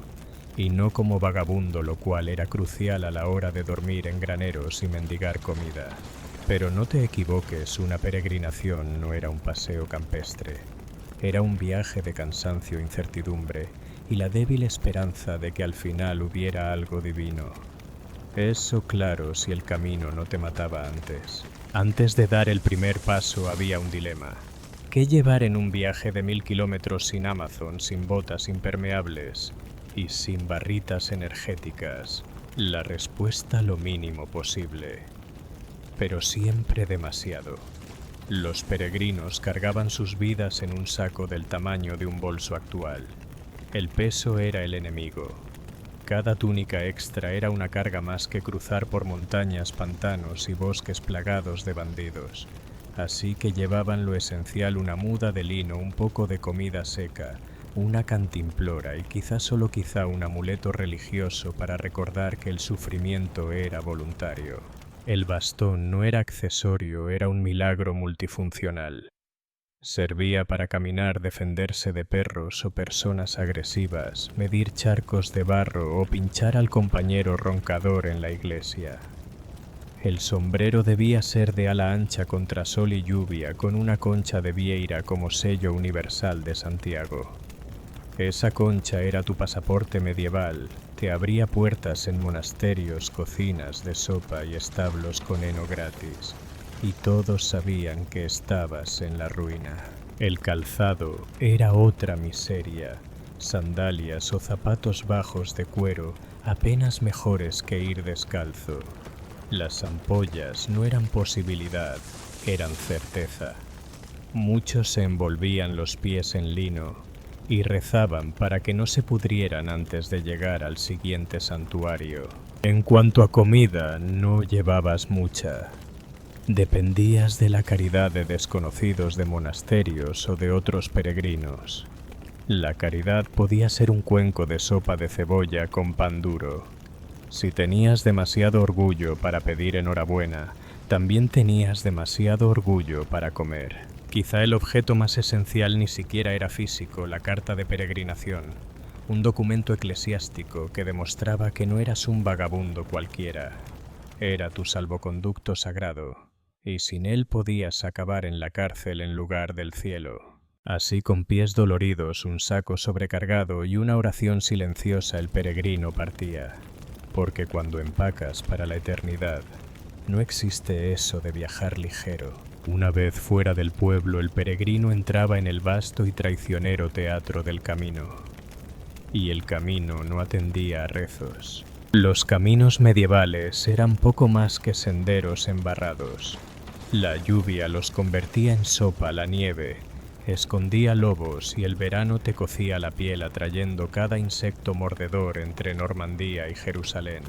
A: y no como vagabundo, lo cual era crucial a la hora de dormir en graneros y mendigar comida. Pero no te equivoques, una peregrinación no era un paseo campestre. Era un viaje de cansancio e incertidumbre y la débil esperanza de que al final hubiera algo divino. Eso claro si el camino no te mataba antes. Antes de dar el primer paso había un dilema. ¿Qué llevar en un viaje de 1000 kilómetros sin Amazon, sin botas impermeables y sin barritas energéticas? La respuesta lo mínimo posible, pero siempre demasiado. Los peregrinos cargaban sus vidas en un saco del tamaño de un bolso actual. El peso era el enemigo. Cada túnica extra era una carga más que cruzar por montañas, pantanos y bosques plagados de bandidos. Así que llevaban lo esencial: una muda de lino, un poco de comida seca, una cantimplora y quizá un amuleto religioso para recordar que el sufrimiento era voluntario. El bastón no era accesorio, era un milagro multifuncional. Servía para caminar, defenderse de perros o personas agresivas, medir charcos de barro o pinchar al compañero roncador en la iglesia. El sombrero debía ser de ala ancha contra sol y lluvia, con una concha de vieira como sello universal de Santiago. Esa concha era tu pasaporte medieval, te abría puertas en monasterios, cocinas de sopa y establos con heno gratis. Y todos sabían que estabas en la ruina. El calzado era otra miseria. Sandalias o zapatos bajos de cuero, apenas mejores que ir descalzo. Las ampollas no eran posibilidad, eran certeza. Muchos se envolvían los pies en lino y rezaban para que no se pudrieran antes de llegar al siguiente santuario. En cuanto a comida, no llevabas mucha. Dependías de la caridad de desconocidos de monasterios o de otros peregrinos. La caridad podía ser un cuenco de sopa de cebolla con pan duro. Si tenías demasiado orgullo para pedir enhorabuena, también tenías demasiado orgullo para comer. Quizá el objeto más esencial ni siquiera era físico: la carta de peregrinación, un documento eclesiástico que demostraba que no eras un vagabundo cualquiera. Era tu salvoconducto sagrado, y sin él podías acabar en la cárcel en lugar del cielo. Así, con pies doloridos, un saco sobrecargado y una oración silenciosa, el peregrino partía. Porque cuando empacas para la eternidad, no existe eso de viajar ligero. Una vez fuera del pueblo, el peregrino entraba en el vasto y traicionero teatro del camino. Y el camino no atendía a rezos. Los caminos medievales eran poco más que senderos embarrados. La lluvia los convertía en sopa, la nieve escondía lobos y el verano te cocía la piel atrayendo cada insecto mordedor entre Normandía y Jerusalén.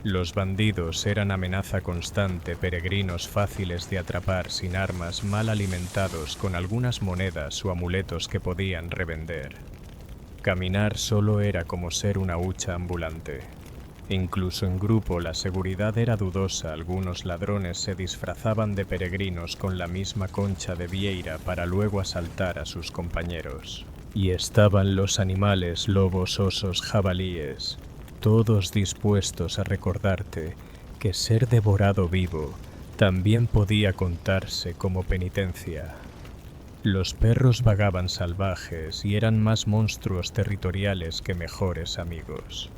A: Los bandidos eran amenaza constante, peregrinos fáciles de atrapar sin armas, mal alimentados con algunas monedas o amuletos que podían revender. Caminar solo era como ser una hucha ambulante. Incluso en grupo la seguridad era dudosa, algunos ladrones se disfrazaban de peregrinos con la misma concha de vieira para luego asaltar a sus compañeros. Y estaban los animales, lobos, osos, jabalíes, todos dispuestos a recordarte que ser devorado vivo también podía contarse como penitencia. Los perros vagaban salvajes y eran más monstruos territoriales que mejores amigos.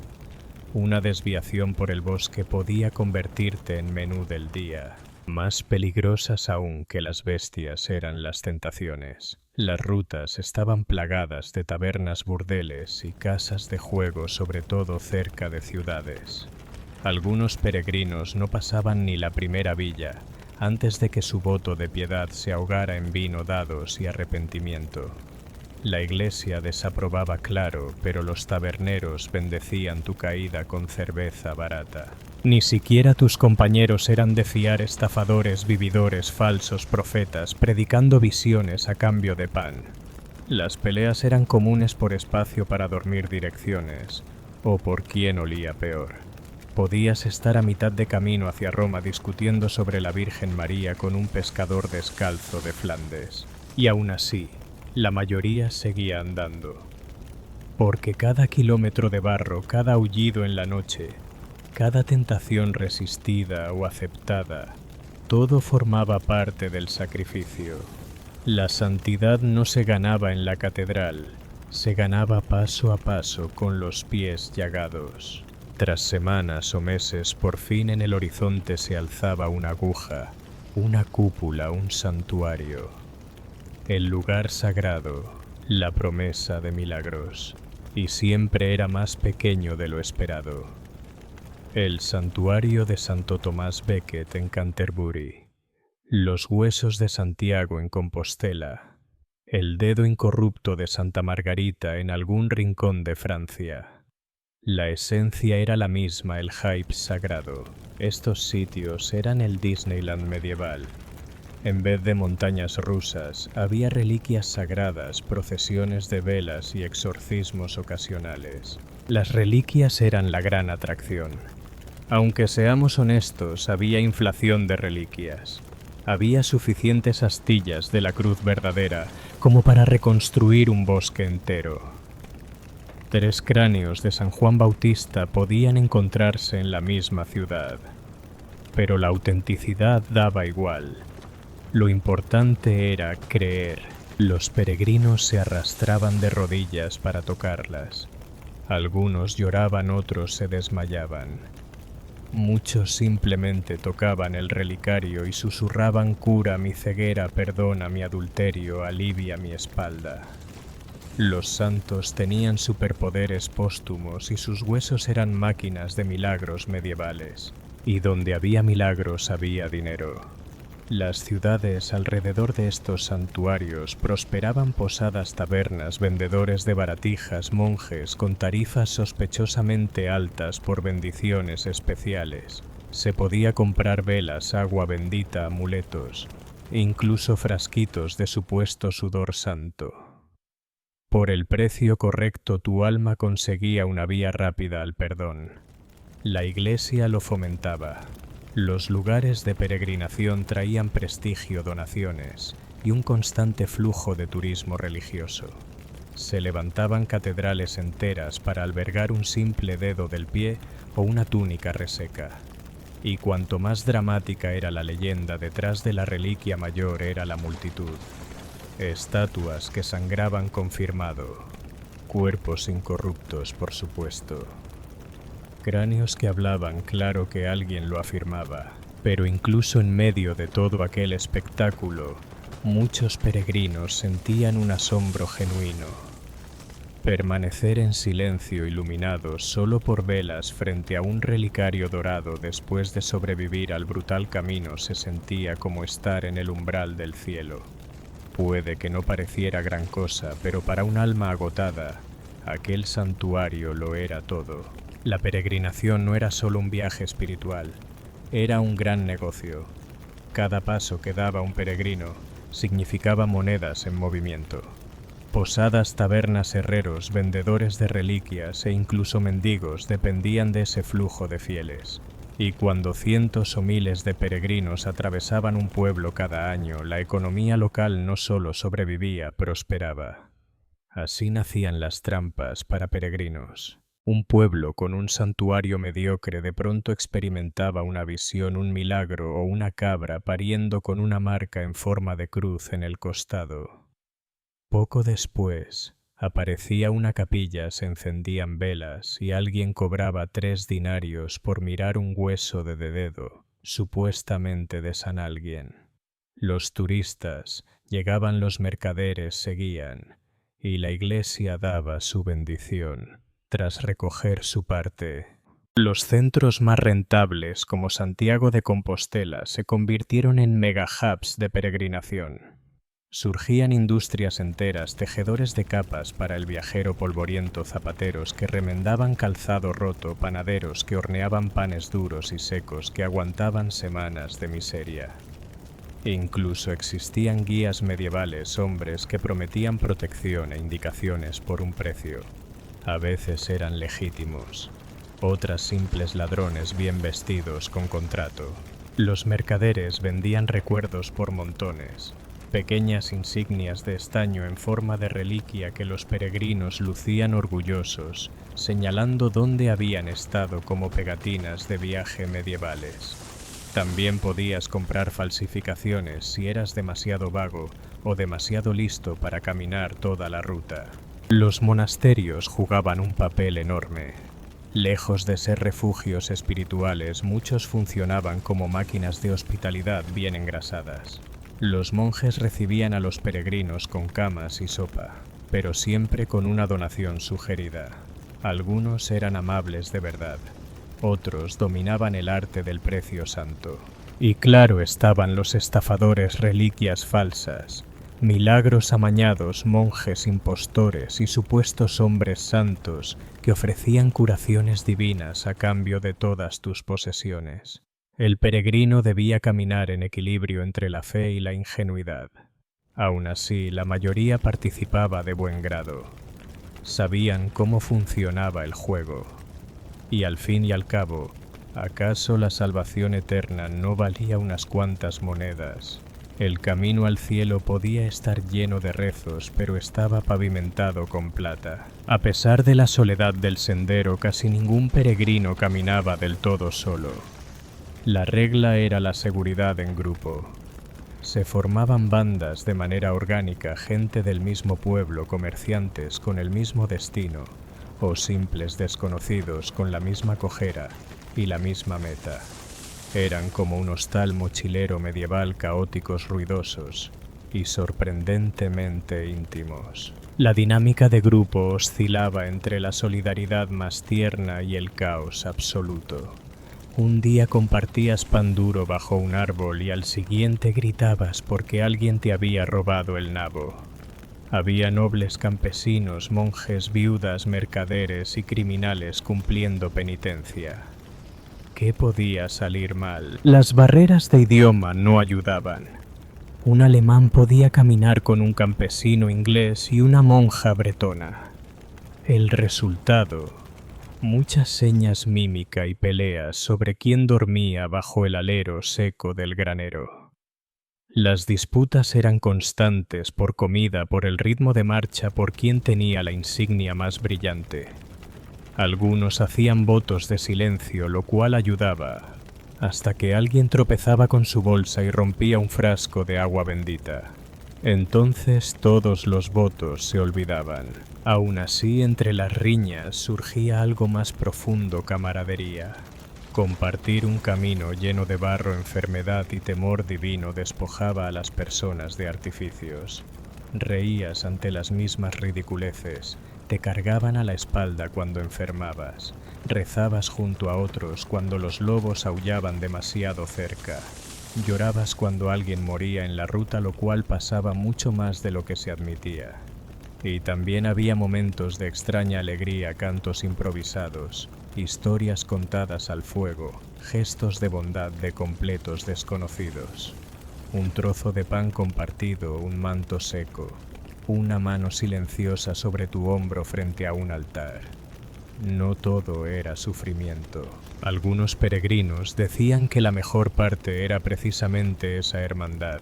A: Una desviación por el bosque podía convertirte en menú del día. Más peligrosas aún que las bestias eran las tentaciones. Las rutas estaban plagadas de tabernas, burdeles y casas de juego, sobre todo cerca de ciudades. Algunos peregrinos no pasaban ni la primera villa antes de que su voto de piedad se ahogara en vino, dados y arrepentimiento. La iglesia desaprobaba, claro, pero los taberneros bendecían tu caída con cerveza barata. Ni siquiera tus compañeros eran de fiar, estafadores, vividores, falsos profetas, predicando visiones a cambio de pan. Las peleas eran comunes por espacio para dormir direcciones, o por quién olía peor. Podías estar a mitad de camino hacia Roma discutiendo sobre la Virgen María con un pescador descalzo de Flandes. Y aún así, la mayoría seguía andando. Porque cada kilómetro de barro, cada aullido en la noche, cada tentación resistida o aceptada, todo formaba parte del sacrificio. La santidad no se ganaba en la catedral, se ganaba paso a paso con los pies llagados. Tras semanas o meses, por fin en el horizonte se alzaba una aguja, una cúpula, un santuario. El lugar sagrado, la promesa de milagros, y siempre era más pequeño de lo esperado. El santuario de Santo Tomás Becket en Canterbury, los huesos de Santiago en Compostela, el dedo incorrupto de Santa Margarita en algún rincón de Francia. La esencia era la misma, el hype sagrado. Estos sitios eran el Disneyland medieval. En vez de montañas rusas, había reliquias sagradas, procesiones de velas y exorcismos ocasionales. Las reliquias eran la gran atracción. Aunque seamos honestos, había inflación de reliquias. Había suficientes astillas de la cruz verdadera como para reconstruir un bosque entero. 3 cráneos de San Juan Bautista podían encontrarse en la misma ciudad, pero la autenticidad daba igual. Lo importante era creer. Los peregrinos se arrastraban de rodillas para tocarlas. Algunos lloraban, otros se desmayaban. Muchos simplemente tocaban el relicario y susurraban: cura mi ceguera, perdona mi adulterio, alivia mi espalda. Los santos tenían superpoderes póstumos y sus huesos eran máquinas de milagros medievales. Y donde había milagros había dinero. Las ciudades alrededor de estos santuarios prosperaban posadas, tabernas, vendedores de baratijas, monjes con tarifas sospechosamente altas por bendiciones especiales. Se podía comprar velas, agua bendita, amuletos, e incluso frasquitos de supuesto sudor santo. Por el precio correcto tu alma conseguía una vía rápida al perdón. La Iglesia lo fomentaba. Los lugares de peregrinación traían prestigio, donaciones y un constante flujo de turismo religioso. Se levantaban catedrales enteras para albergar un simple dedo del pie o una túnica reseca. Y cuanto más dramática era la leyenda, detrás de la reliquia mayor era la multitud. Estatuas que sangraban confirmado. Cuerpos incorruptos, por supuesto. Cráneos que hablaban, claro que alguien lo afirmaba, pero incluso en medio de todo aquel espectáculo, muchos peregrinos sentían un asombro genuino. Permanecer en silencio, iluminados solo por velas frente a un relicario dorado después de sobrevivir al brutal camino, se sentía como estar en el umbral del cielo. Puede que no pareciera gran cosa, pero para un alma agotada, aquel santuario lo era todo. La peregrinación no era solo un viaje espiritual, era un gran negocio. Cada paso que daba un peregrino significaba monedas en movimiento. Posadas, tabernas, herreros, vendedores de reliquias e incluso mendigos dependían de ese flujo de fieles. Y cuando cientos o miles de peregrinos atravesaban un pueblo cada año, la economía local no solo sobrevivía, prosperaba. Así nacían las trampas para peregrinos. Un pueblo con un santuario mediocre de pronto experimentaba una visión, un milagro o una cabra pariendo con una marca en forma de cruz en el costado. Poco después, aparecía una capilla, se encendían velas y alguien cobraba 3 dinarios por mirar un hueso de dedo, supuestamente de San alguien. Los turistas, llegaban los mercaderes, seguían, y la Iglesia daba su bendición. Tras recoger su parte, los centros más rentables, como Santiago de Compostela, se convirtieron en mega-hubs de peregrinación. Surgían industrias enteras, tejedores de capas para el viajero polvoriento, zapateros que remendaban calzado roto, panaderos que horneaban panes duros y secos que aguantaban semanas de miseria. Incluso existían guías medievales, hombres que prometían protección e indicaciones por un precio. A veces eran legítimos, otras simples ladrones bien vestidos con contrato. Los mercaderes vendían recuerdos por montones, pequeñas insignias de estaño en forma de reliquia que los peregrinos lucían orgullosos, señalando dónde habían estado como pegatinas de viaje medievales. También podías comprar falsificaciones si eras demasiado vago o demasiado listo para caminar toda la ruta. Los monasterios jugaban un papel enorme. Lejos de ser refugios espirituales, muchos funcionaban como máquinas de hospitalidad bien engrasadas. Los monjes recibían a los peregrinos con camas y sopa, pero siempre con una donación sugerida. Algunos eran amables de verdad, otros dominaban el arte del precio santo. Y claro estaban los estafadores, reliquias falsas, milagros amañados, monjes impostores y supuestos hombres santos que ofrecían curaciones divinas a cambio de todas tus posesiones. El peregrino debía caminar en equilibrio entre la fe y la ingenuidad. Aún así, la mayoría participaba de buen grado. Sabían cómo funcionaba el juego. Y al fin y al cabo, ¿acaso la salvación eterna no valía unas cuantas monedas? El camino al cielo podía estar lleno de rezos, pero estaba pavimentado con plata. A pesar de la soledad del sendero, casi ningún peregrino caminaba del todo solo. La regla era la seguridad en grupo. Se formaban bandas de manera orgánica, gente del mismo pueblo, comerciantes con el mismo destino, o simples desconocidos con la misma cojera y la misma meta. Eran como un hostal mochilero medieval, caóticos, ruidosos y sorprendentemente íntimos. La dinámica de grupo oscilaba entre la solidaridad más tierna y el caos absoluto. Un día compartías pan duro bajo un árbol y al siguiente gritabas porque alguien te había robado el nabo. Había nobles campesinos, monjes, viudas, mercaderes y criminales cumpliendo penitencia. ¿Qué podía salir mal? Las barreras de idioma no ayudaban. Un alemán podía caminar con un campesino inglés y una monja bretona. El resultado: muchas señas, mímica y peleas sobre quién dormía bajo el alero seco del granero. Las disputas eran constantes por comida, por el ritmo de marcha, por quién tenía la insignia más brillante. Algunos hacían votos de silencio, lo cual ayudaba, hasta que alguien tropezaba con su bolsa y rompía un frasco de agua bendita. Entonces todos los votos se olvidaban. Aún así, entre las riñas surgía algo más profundo: camaradería. Compartir un camino lleno de barro, enfermedad y temor divino despojaba a las personas de artificios. Reías ante las mismas ridiculeces, te cargaban a la espalda cuando enfermabas, rezabas junto a otros cuando los lobos aullaban demasiado cerca, llorabas cuando alguien moría en la ruta, lo cual pasaba mucho más de lo que se admitía. Y también había momentos de extraña alegría, cantos improvisados, historias contadas al fuego, gestos de bondad de completos desconocidos. Un trozo de pan compartido, un manto seco, una mano silenciosa sobre tu hombro frente a un altar. No todo era sufrimiento. Algunos peregrinos decían que la mejor parte era precisamente esa hermandad.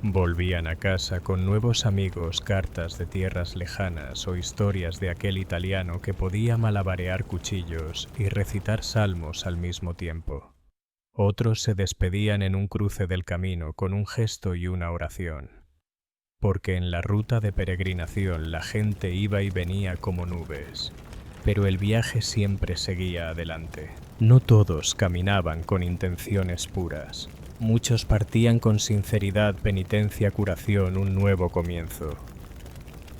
A: Volvían a casa con nuevos amigos, cartas de tierras lejanas o historias de aquel italiano que podía malabarear cuchillos y recitar salmos al mismo tiempo. Otros se despedían en un cruce del camino con un gesto y una oración, porque en la ruta de peregrinación la gente iba y venía como nubes, pero el viaje siempre seguía adelante. No todos caminaban con intenciones puras. Muchos partían con sinceridad, penitencia, curación, un nuevo comienzo.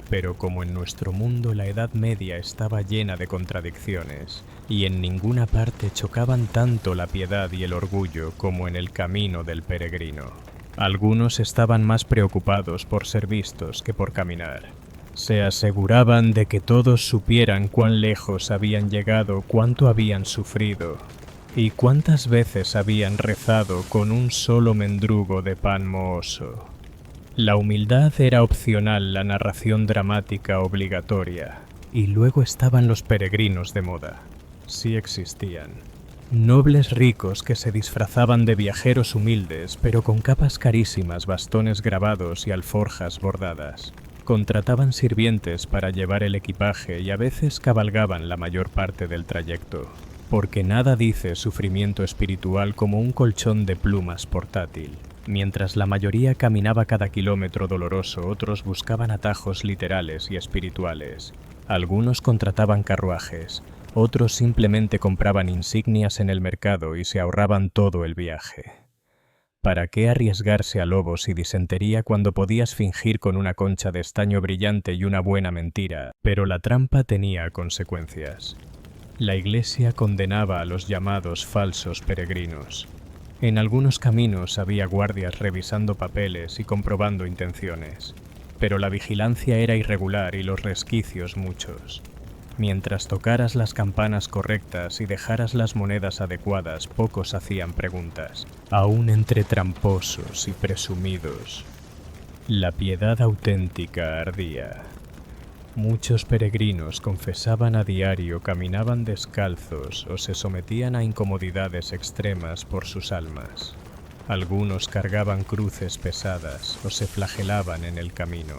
A: Pero como en nuestro mundo la Edad Media estaba llena de contradicciones, y en ninguna parte chocaban tanto la piedad y el orgullo como en el camino del peregrino. Algunos estaban más preocupados por ser vistos que por caminar. Se aseguraban de que todos supieran cuán lejos habían llegado, cuánto habían sufrido, y cuántas veces habían rezado con un solo mendrugo de pan mohoso. La humildad era opcional, la narración dramática obligatoria. Y luego estaban los peregrinos de moda. Sí existían. Nobles ricos que se disfrazaban de viajeros humildes, pero con capas carísimas, bastones grabados y alforjas bordadas. Contrataban sirvientes para llevar el equipaje y a veces cabalgaban la mayor parte del trayecto. porque nada dice sufrimiento espiritual como un colchón de plumas portátil. Mientras la mayoría caminaba cada kilómetro doloroso, otros buscaban atajos literales y espirituales. Algunos contrataban carruajes, otros simplemente compraban insignias en el mercado y se ahorraban todo el viaje. ¿Para qué arriesgarse a lobos y disentería cuando podías fingir con una concha de estaño brillante y una buena mentira? Pero la trampa tenía consecuencias. La Iglesia condenaba a los llamados falsos peregrinos. En algunos caminos había guardias revisando papeles y comprobando intenciones, pero la vigilancia era irregular y los resquicios muchos. Mientras tocaras las campanas correctas y dejaras las monedas adecuadas, pocos hacían preguntas, aún entre tramposos y presumidos. La piedad auténtica ardía. Muchos peregrinos confesaban a diario, caminaban descalzos o se sometían a incomodidades extremas por sus almas. Algunos cargaban cruces pesadas o se flagelaban en el camino.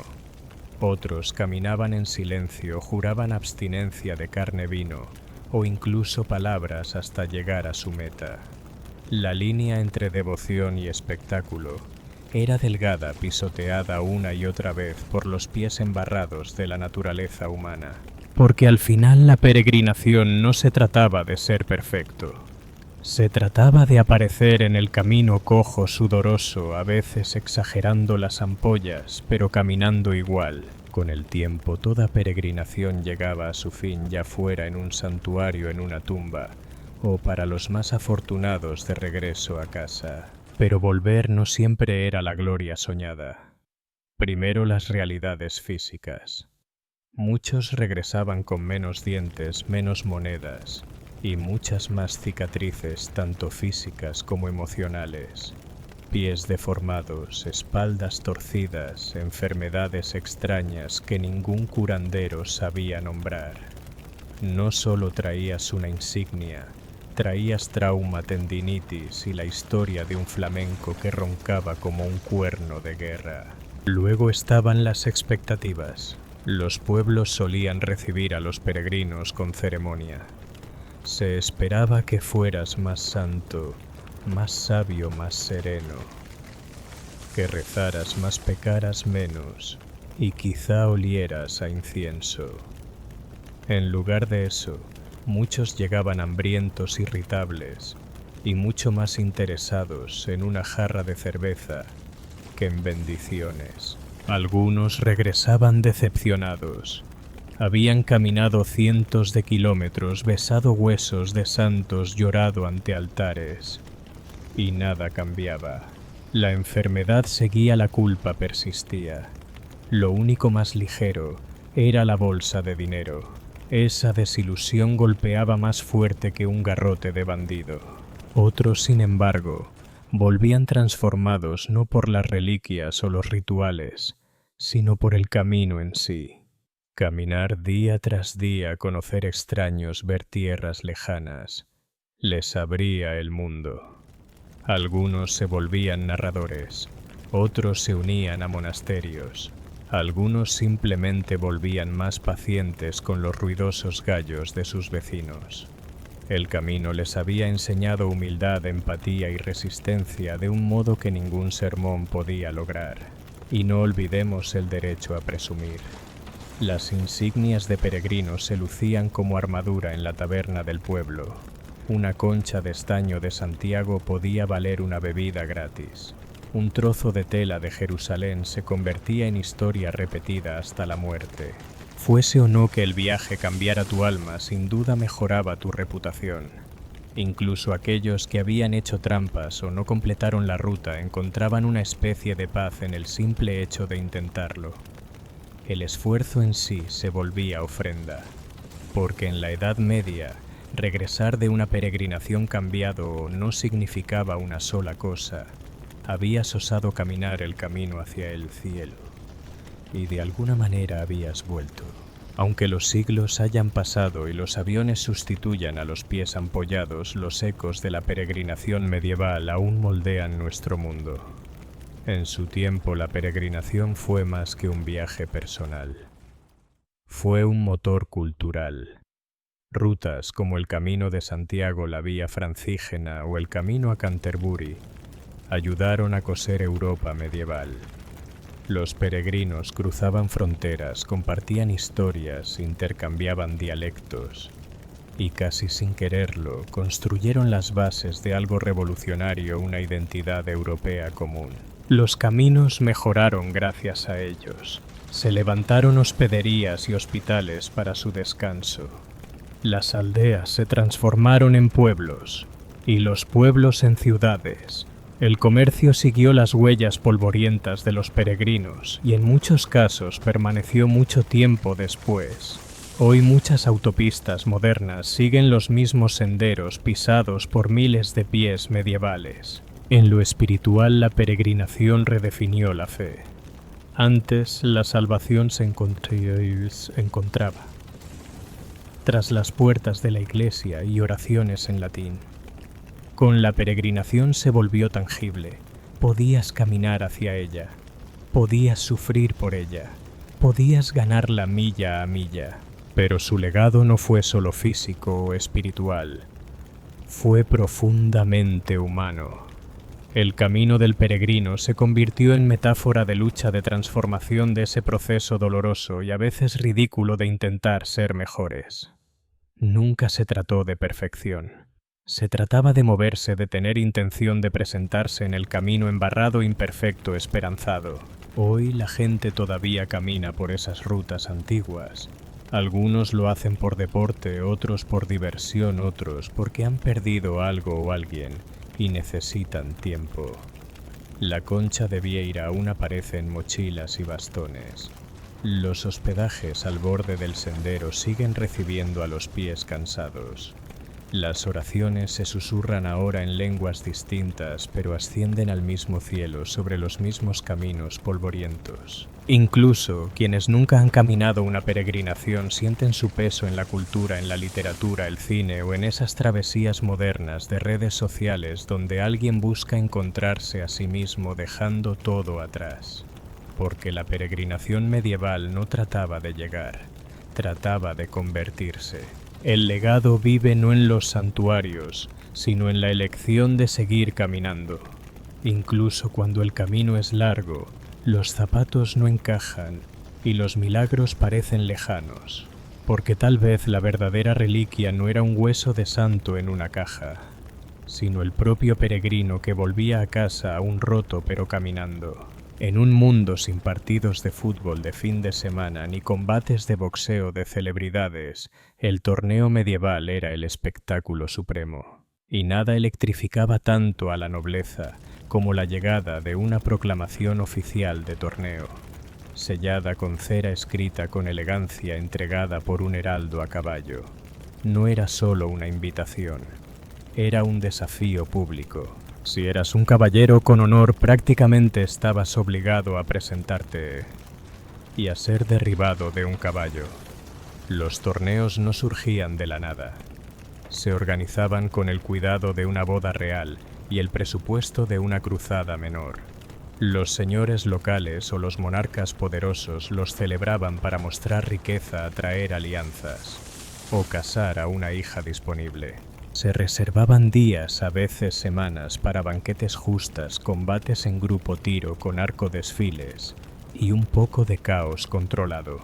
A: Otros caminaban en silencio, juraban abstinencia de carne, vino o incluso palabras hasta llegar a su meta. La línea entre devoción y espectáculo era delgada, pisoteada una y otra vez por los pies embarrados de la naturaleza humana. Porque al final la peregrinación no se trataba de ser perfecto. Se trataba de aparecer en el camino cojo, sudoroso, a veces exagerando las ampollas, pero caminando igual. Con el tiempo, toda peregrinación llegaba a su fin, ya fuera en un santuario, en una tumba, o para los más afortunados de regreso a casa. Pero volver no siempre era la gloria soñada. Primero las realidades físicas. Muchos regresaban con menos dientes, menos monedas y muchas más cicatrices, tanto físicas como emocionales. Pies deformados, espaldas torcidas, enfermedades extrañas que ningún curandero sabía nombrar. No solo traías una insignia, traías trauma, tendinitis y la historia de un flamenco que roncaba como un cuerno de guerra. Luego estaban las expectativas. Los pueblos solían recibir a los peregrinos con ceremonia. Se esperaba que fueras más santo, más sabio, más sereno, que rezaras más, pecaras menos y quizá olieras a incienso. En lugar de eso, muchos llegaban hambrientos, irritables y mucho más interesados en una jarra de cerveza que en bendiciones. Algunos regresaban decepcionados. Habían caminado cientos de kilómetros, besado huesos de santos, llorado ante altares, y nada cambiaba. La enfermedad seguía, la culpa persistía. Lo único más ligero era la bolsa de dinero. Esa desilusión golpeaba más fuerte que un garrote de bandido. Otros, sin embargo, volvían transformados no por las reliquias o los rituales, sino por el camino en sí. Caminar día tras día, conocer extraños, ver tierras lejanas, les abría el mundo. Algunos se volvían narradores, otros se unían a monasterios, algunos simplemente volvían más pacientes con los ruidosos gallos de sus vecinos. El camino les había enseñado humildad, empatía y resistencia de un modo que ningún sermón podía lograr. Y no olvidemos el derecho a presumir. Las insignias de peregrinos se lucían como armadura en la taberna del pueblo. Una concha de estaño de Santiago podía valer una bebida gratis. Un trozo de tela de Jerusalén se convertía en historia repetida hasta la muerte. Fuese o no que el viaje cambiara tu alma, sin duda mejoraba tu reputación. Incluso aquellos que habían hecho trampas o no completaron la ruta encontraban una especie de paz en el simple hecho de intentarlo. El esfuerzo en sí se volvía ofrenda, porque en la Edad Media, regresar de una peregrinación cambiado no significaba una sola cosa. Habías osado caminar el camino hacia el cielo, y de alguna manera habías vuelto. Aunque los siglos hayan pasado y los aviones sustituyan a los pies ampollados, los ecos de la peregrinación medieval aún moldean nuestro mundo. En su tiempo, la peregrinación fue más que un viaje personal. Fue un motor cultural. Rutas como el Camino de Santiago, la Vía Francígena o el Camino a Canterbury ayudaron a coser Europa medieval. Los peregrinos cruzaban fronteras, compartían historias, intercambiaban dialectos y casi sin quererlo construyeron las bases de algo revolucionario, una identidad europea común. Los caminos mejoraron gracias a ellos. Se levantaron hospederías y hospitales para su descanso. Las aldeas se transformaron en pueblos y los pueblos en ciudades. El comercio siguió las huellas polvorientas de los peregrinos y en muchos casos permaneció mucho tiempo después. Hoy muchas autopistas modernas siguen los mismos senderos pisados por miles de pies medievales. En lo espiritual, la peregrinación redefinió la fe. Antes, la salvación se encontraba tras las puertas de la iglesia y oraciones en latín. Con la peregrinación se volvió tangible. Podías caminar hacia ella, podías sufrir por ella, podías ganarla milla a milla. Pero su legado no fue solo físico o espiritual, fue profundamente humano. El camino del peregrino se convirtió en metáfora de lucha, de transformación de ese proceso doloroso y a veces ridículo de intentar ser mejores. Nunca se trató de perfección. Se trataba de moverse, de tener intención de presentarse en el camino embarrado, imperfecto, esperanzado. Hoy la gente todavía camina por esas rutas antiguas. Algunos lo hacen por deporte, otros por diversión, otros porque han perdido algo o alguien y necesitan tiempo. La concha de Vieira aún aparece en mochilas y bastones. Los hospedajes al borde del sendero siguen recibiendo a los pies cansados. Las oraciones se susurran ahora en lenguas distintas, pero ascienden al mismo cielo sobre los mismos caminos polvorientos. Incluso quienes nunca han caminado una peregrinación sienten su peso en la cultura, en la literatura, el cine o en esas travesías modernas de redes sociales donde alguien busca encontrarse a sí mismo dejando todo atrás. Porque la peregrinación medieval no trataba de llegar, trataba de convertirse. El legado vive no en los santuarios, sino en la elección de seguir caminando. Incluso cuando el camino es largo, los zapatos no encajan y los milagros parecen lejanos, porque tal vez la verdadera reliquia no era un hueso de santo en una caja, sino el propio peregrino que volvía a casa aún roto pero caminando. En un mundo sin partidos de fútbol de fin de semana ni combates de boxeo de celebridades, el torneo medieval era el espectáculo supremo. Y nada electrificaba tanto a la nobleza como la llegada de una proclamación oficial de torneo, sellada con cera escrita con elegancia, entregada por un heraldo a caballo. No era solo una invitación, era un desafío público. Si eras un caballero con honor, prácticamente estabas obligado a presentarte y a ser derribado de un caballo. Los torneos no surgían de la nada. Se organizaban con el cuidado de una boda real y el presupuesto de una cruzada menor. Los señores locales o los monarcas poderosos los celebraban para mostrar riqueza, atraer alianzas o casar a una hija disponible. Se reservaban días, a veces semanas, para banquetes justas, combates en grupo, tiro con arco, desfiles y un poco de caos controlado.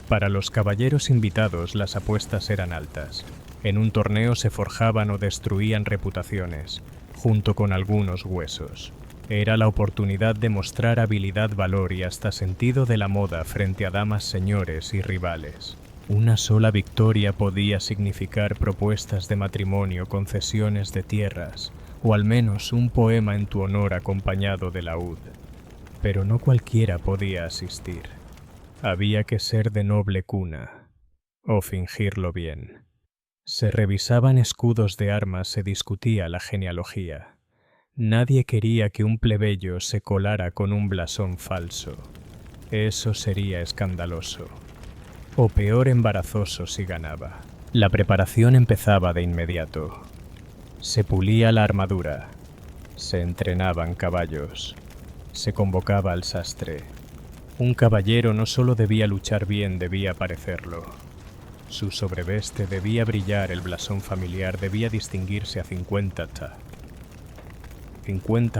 A: Para los caballeros invitados las apuestas eran altas. En un torneo se forjaban o destruían reputaciones, junto con algunos huesos. Era la oportunidad de mostrar habilidad, valor y hasta sentido de la moda frente a damas, señores y rivales. Una sola victoria podía significar propuestas de matrimonio, concesiones de tierras, o al menos un poema en tu honor acompañado de laúd. Pero no cualquiera podía asistir. Había que ser de noble cuna, o fingirlo bien. Se revisaban escudos de armas, se discutía la genealogía. Nadie quería que un plebeyo se colara con un blasón falso. Eso sería escandaloso. O peor, embarazoso si ganaba. La preparación empezaba de inmediato. Se pulía la armadura, se entrenaban caballos, se convocaba al sastre. Un caballero no solo debía luchar bien, debía parecerlo. Su sobreveste debía brillar, el blasón familiar debía distinguirse a 50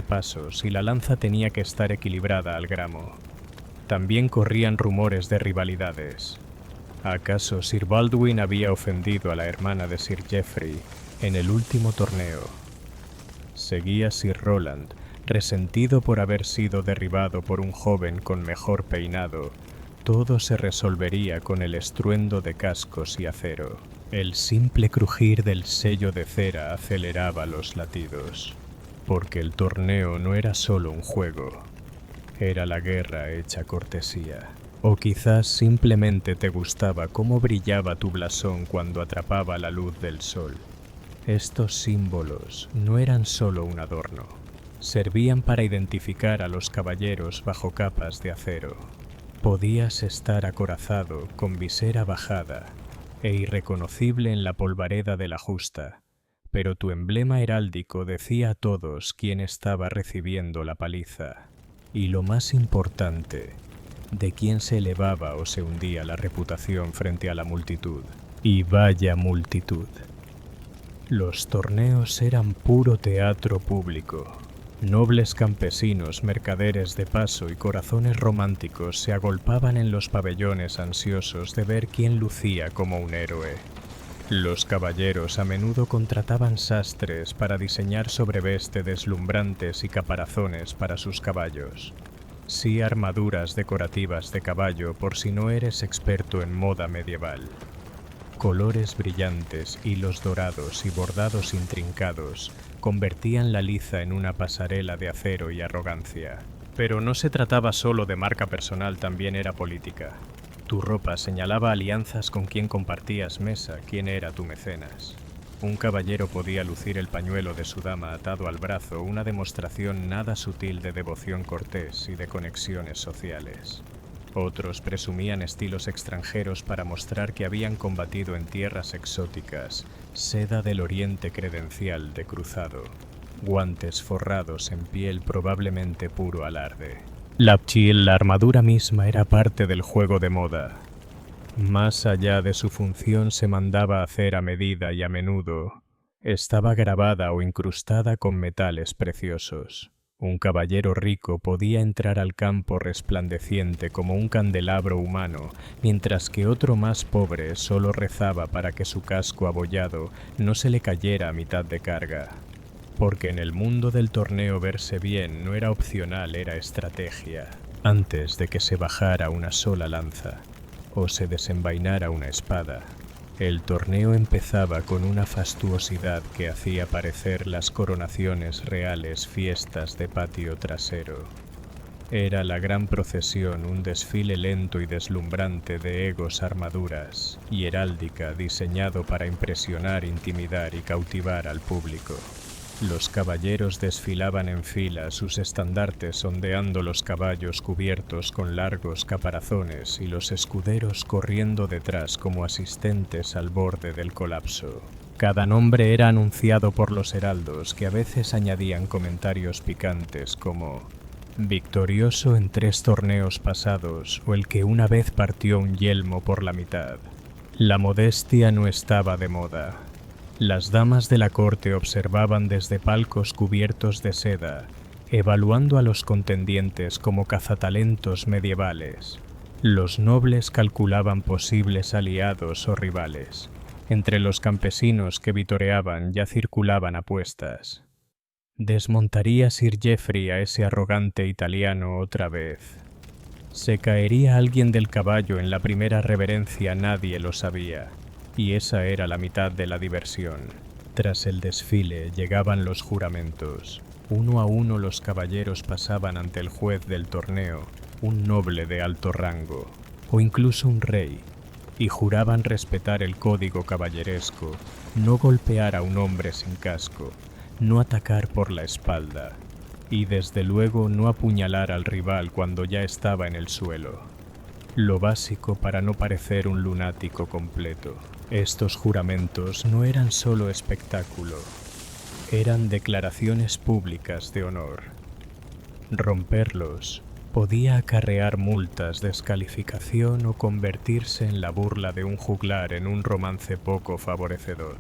A: pasos y la lanza tenía que estar equilibrada al gramo. También corrían rumores de rivalidades. ¿Acaso Sir Baldwin había ofendido a la hermana de Sir Geoffrey en el último torneo? Seguía Sir Roland, resentido por haber sido derribado por un joven con mejor peinado. Todo se resolvería con el estruendo de cascos y acero. El simple crujir del sello de cera aceleraba los latidos, porque el torneo no era solo un juego, era la guerra hecha cortesía. O quizás simplemente te gustaba cómo brillaba tu blasón cuando atrapaba la luz del sol. Estos símbolos no eran solo un adorno, servían para identificar a los caballeros bajo capas de acero. Podías estar acorazado, con visera bajada e irreconocible en la polvareda de la justa, pero tu emblema heráldico decía a todos quién estaba recibiendo la paliza. Y lo más importante, de quién se elevaba o se hundía la reputación frente a la multitud. Y vaya multitud. Los torneos eran puro teatro público. Nobles campesinos, mercaderes de paso y corazones románticos se agolpaban en los pabellones ansiosos de ver quién lucía como un héroe. Los caballeros a menudo contrataban sastres para diseñar sobreveste deslumbrantes y caparazones para sus caballos. Sí, armaduras decorativas de caballo por si no eres experto en moda medieval. Colores brillantes, hilos dorados y bordados intrincados convertían la liza en una pasarela de acero y arrogancia. Pero no se trataba solo de marca personal, también era política. Tu ropa señalaba alianzas con quien compartías mesa, quién era tu mecenas. Un caballero podía lucir el pañuelo de su dama atado al brazo, una demostración nada sutil de devoción cortés y de conexiones sociales. Otros presumían estilos extranjeros para mostrar que habían combatido en tierras exóticas, seda del oriente credencial de cruzado, guantes forrados en piel probablemente puro alarde. La armadura misma era parte del juego de moda. Más allá de su función se mandaba hacer a medida y a menudo estaba grabada o incrustada con metales preciosos. Un caballero rico podía entrar al campo resplandeciente como un candelabro humano, mientras que otro más pobre solo rezaba para que su casco abollado no se le cayera a mitad de carga. Porque en el mundo del torneo verse bien no era opcional, era estrategia. Antes de que se bajara una sola lanza o se desenvainara una espada, el torneo empezaba con una fastuosidad que hacía parecer las coronaciones reales fiestas de patio trasero. Era la gran procesión, un desfile lento y deslumbrante de egos, armaduras y heráldica diseñado para impresionar, intimidar y cautivar al público. Los caballeros desfilaban en fila, sus estandartes ondeando, los caballos cubiertos con largos caparazones y los escuderos corriendo detrás como asistentes al borde del colapso. Cada nombre era anunciado por los heraldos, que a veces añadían comentarios picantes como «victorioso en 3 torneos pasados» o «el que una vez partió un yelmo por la mitad». La modestia no estaba de moda. Las damas de la corte observaban desde palcos cubiertos de seda, evaluando a los contendientes como cazatalentos medievales. Los nobles calculaban posibles aliados o rivales. Entre los campesinos que vitoreaban ya circulaban apuestas. ¿Desmontaría Sir Geoffrey a ese arrogante italiano otra vez? ¿Se caería alguien del caballo en la primera reverencia? Nadie lo sabía. Y esa era la mitad de la diversión. Tras el desfile llegaban los juramentos. Uno a uno los caballeros pasaban ante el juez del torneo, un noble de alto rango, o incluso un rey, y juraban respetar el código caballeresco, no golpear a un hombre sin casco, no atacar por la espalda, y desde luego no apuñalar al rival cuando ya estaba en el suelo. Lo básico para no parecer un lunático completo. Estos juramentos no eran solo espectáculo, eran declaraciones públicas de honor. Romperlos podía acarrear multas, descalificación o convertirse en la burla de un juglar en un romance poco favorecedor.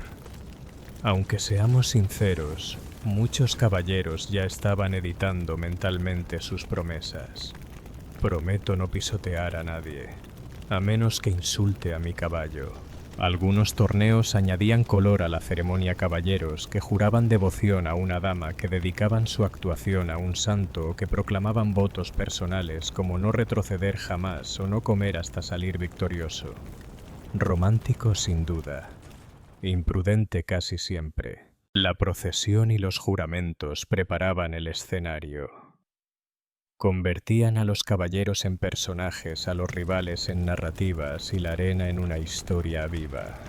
A: Aunque seamos sinceros, muchos caballeros ya estaban editando mentalmente sus promesas. Prometo no pisotear a nadie, a menos que insulte a mi caballo. Algunos torneos añadían color a la ceremonia caballeros que juraban devoción a una dama, que dedicaban su actuación a un santo o que proclamaban votos personales como no retroceder jamás o no comer hasta salir victorioso. Romántico sin duda, imprudente casi siempre. La procesión y los juramentos preparaban el escenario. Convertían a los caballeros en personajes, a los rivales en narrativas y la arena en una historia viva.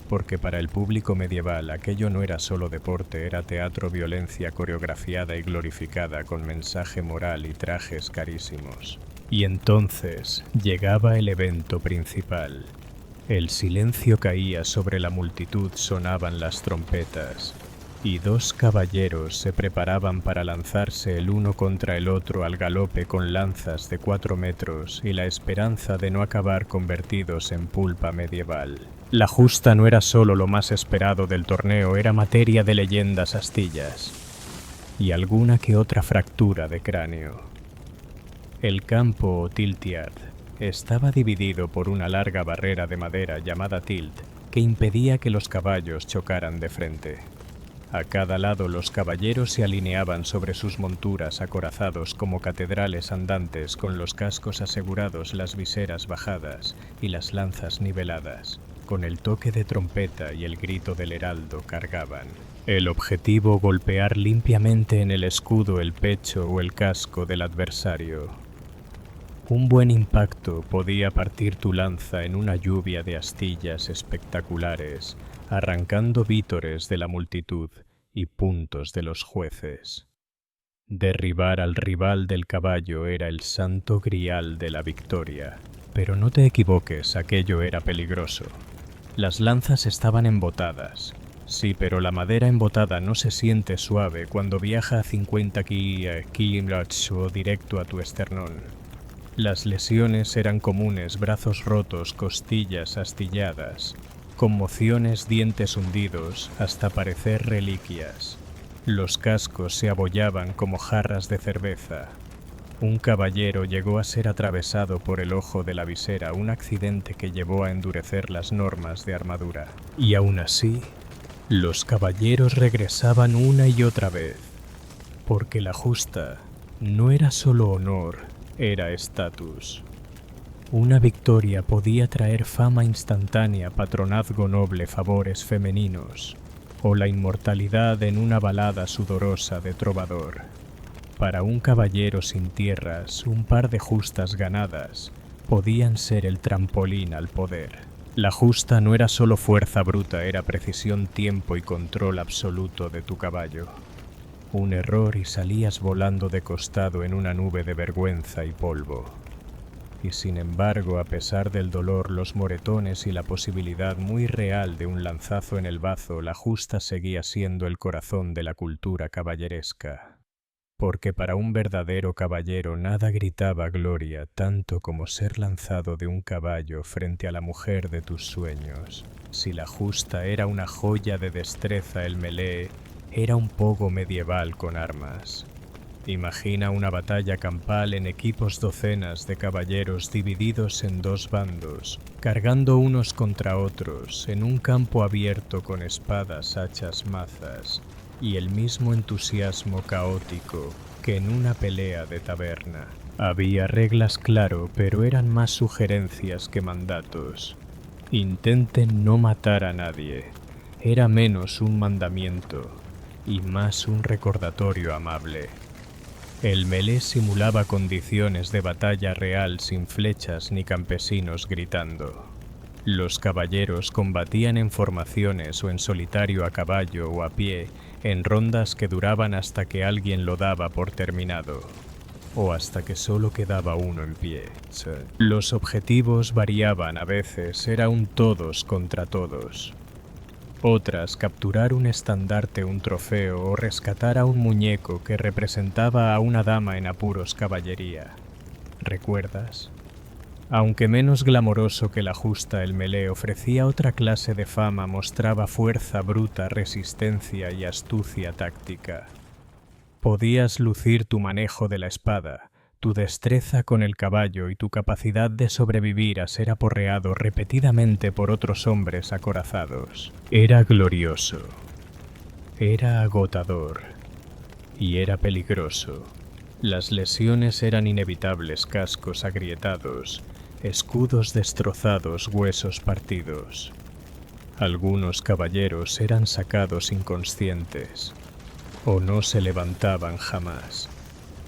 A: Porque para el público medieval aquello no era solo deporte, era teatro, violencia coreografiada y glorificada con mensaje moral y trajes carísimos. Y entonces llegaba el evento principal. El silencio caía sobre la multitud, sonaban las trompetas. Y dos caballeros se preparaban para lanzarse el uno contra el otro al galope con lanzas de 4 metros y la esperanza de no acabar convertidos en pulpa medieval. La justa no era solo lo más esperado del torneo, era materia de leyendas astillas y alguna que otra fractura de cráneo. El campo o tiltyard estaba dividido por una larga barrera de madera llamada tilt que impedía que los caballos chocaran de frente. A cada lado los caballeros se alineaban sobre sus monturas acorazados como catedrales andantes, con los cascos asegurados, las viseras bajadas y las lanzas niveladas. Con el toque de trompeta y el grito del heraldo cargaban. El objetivo: golpear limpiamente en el escudo, el pecho o el casco del adversario. Un buen impacto podía partir tu lanza en una lluvia de astillas espectaculares, arrancando vítores de la multitud y puntos de los jueces. Derribar al rival del caballo era el santo grial de la victoria. Pero no te equivoques, aquello era peligroso. Las lanzas estaban embotadas. Sí, pero la madera embotada no se siente suave cuando viaja a 50 km o directo a tu esternón. Las lesiones eran comunes: brazos rotos, costillas astilladas, conmociones, dientes hundidos, hasta parecer reliquias. Los cascos se abollaban como jarras de cerveza. Un caballero llegó a ser atravesado por el ojo de la visera, un accidente que llevó a endurecer las normas de armadura. Y aún así, los caballeros regresaban una y otra vez, porque la justa no era solo honor, era estatus. Una victoria podía traer fama instantánea, patronazgo noble, favores femeninos, o la inmortalidad en una balada sudorosa de trovador. Para un caballero sin tierras, un par de justas ganadas podían ser el trampolín al poder. La justa no era solo fuerza bruta, era precisión, tiempo y control absoluto de tu caballo. Un error y salías volando de costado en una nube de vergüenza y polvo. Y sin embargo, a pesar del dolor, los moretones y la posibilidad muy real de un lanzazo en el bazo, la justa seguía siendo el corazón de la cultura caballeresca. Porque para un verdadero caballero nada gritaba gloria tanto como ser lanzado de un caballo frente a la mujer de tus sueños. Si la justa era una joya de destreza, el melee era un pogo medieval con armas. Imagina una batalla campal en equipos, docenas de caballeros divididos en dos bandos, cargando unos contra otros, en un campo abierto con espadas, hachas, mazas, y el mismo entusiasmo caótico que en una pelea de taberna. Había reglas, claro, pero eran más sugerencias que mandatos. Intenten no matar a nadie. Era menos un mandamiento y más un recordatorio amable. El melee simulaba condiciones de batalla real, sin flechas ni campesinos gritando. Los caballeros combatían en formaciones o en solitario, a caballo o a pie, en rondas que duraban hasta que alguien lo daba por terminado, o hasta que solo quedaba uno en pie. Los objetivos variaban, a veces era un todos contra todos, Otras, capturar un estandarte, un trofeo o rescatar a un muñeco que representaba a una dama en apuros caballería. ¿Recuerdas? Aunque menos glamoroso que la justa, el melee ofrecía otra clase de fama, mostraba fuerza bruta, resistencia y astucia táctica. Podías lucir tu manejo de la espada, tu destreza con el caballo y tu capacidad de sobrevivir a ser aporreado repetidamente por otros hombres acorazados. Era glorioso, era agotador y era peligroso. Las lesiones eran inevitables, cascos agrietados, escudos destrozados, huesos partidos. Algunos caballeros eran sacados inconscientes o no se levantaban jamás.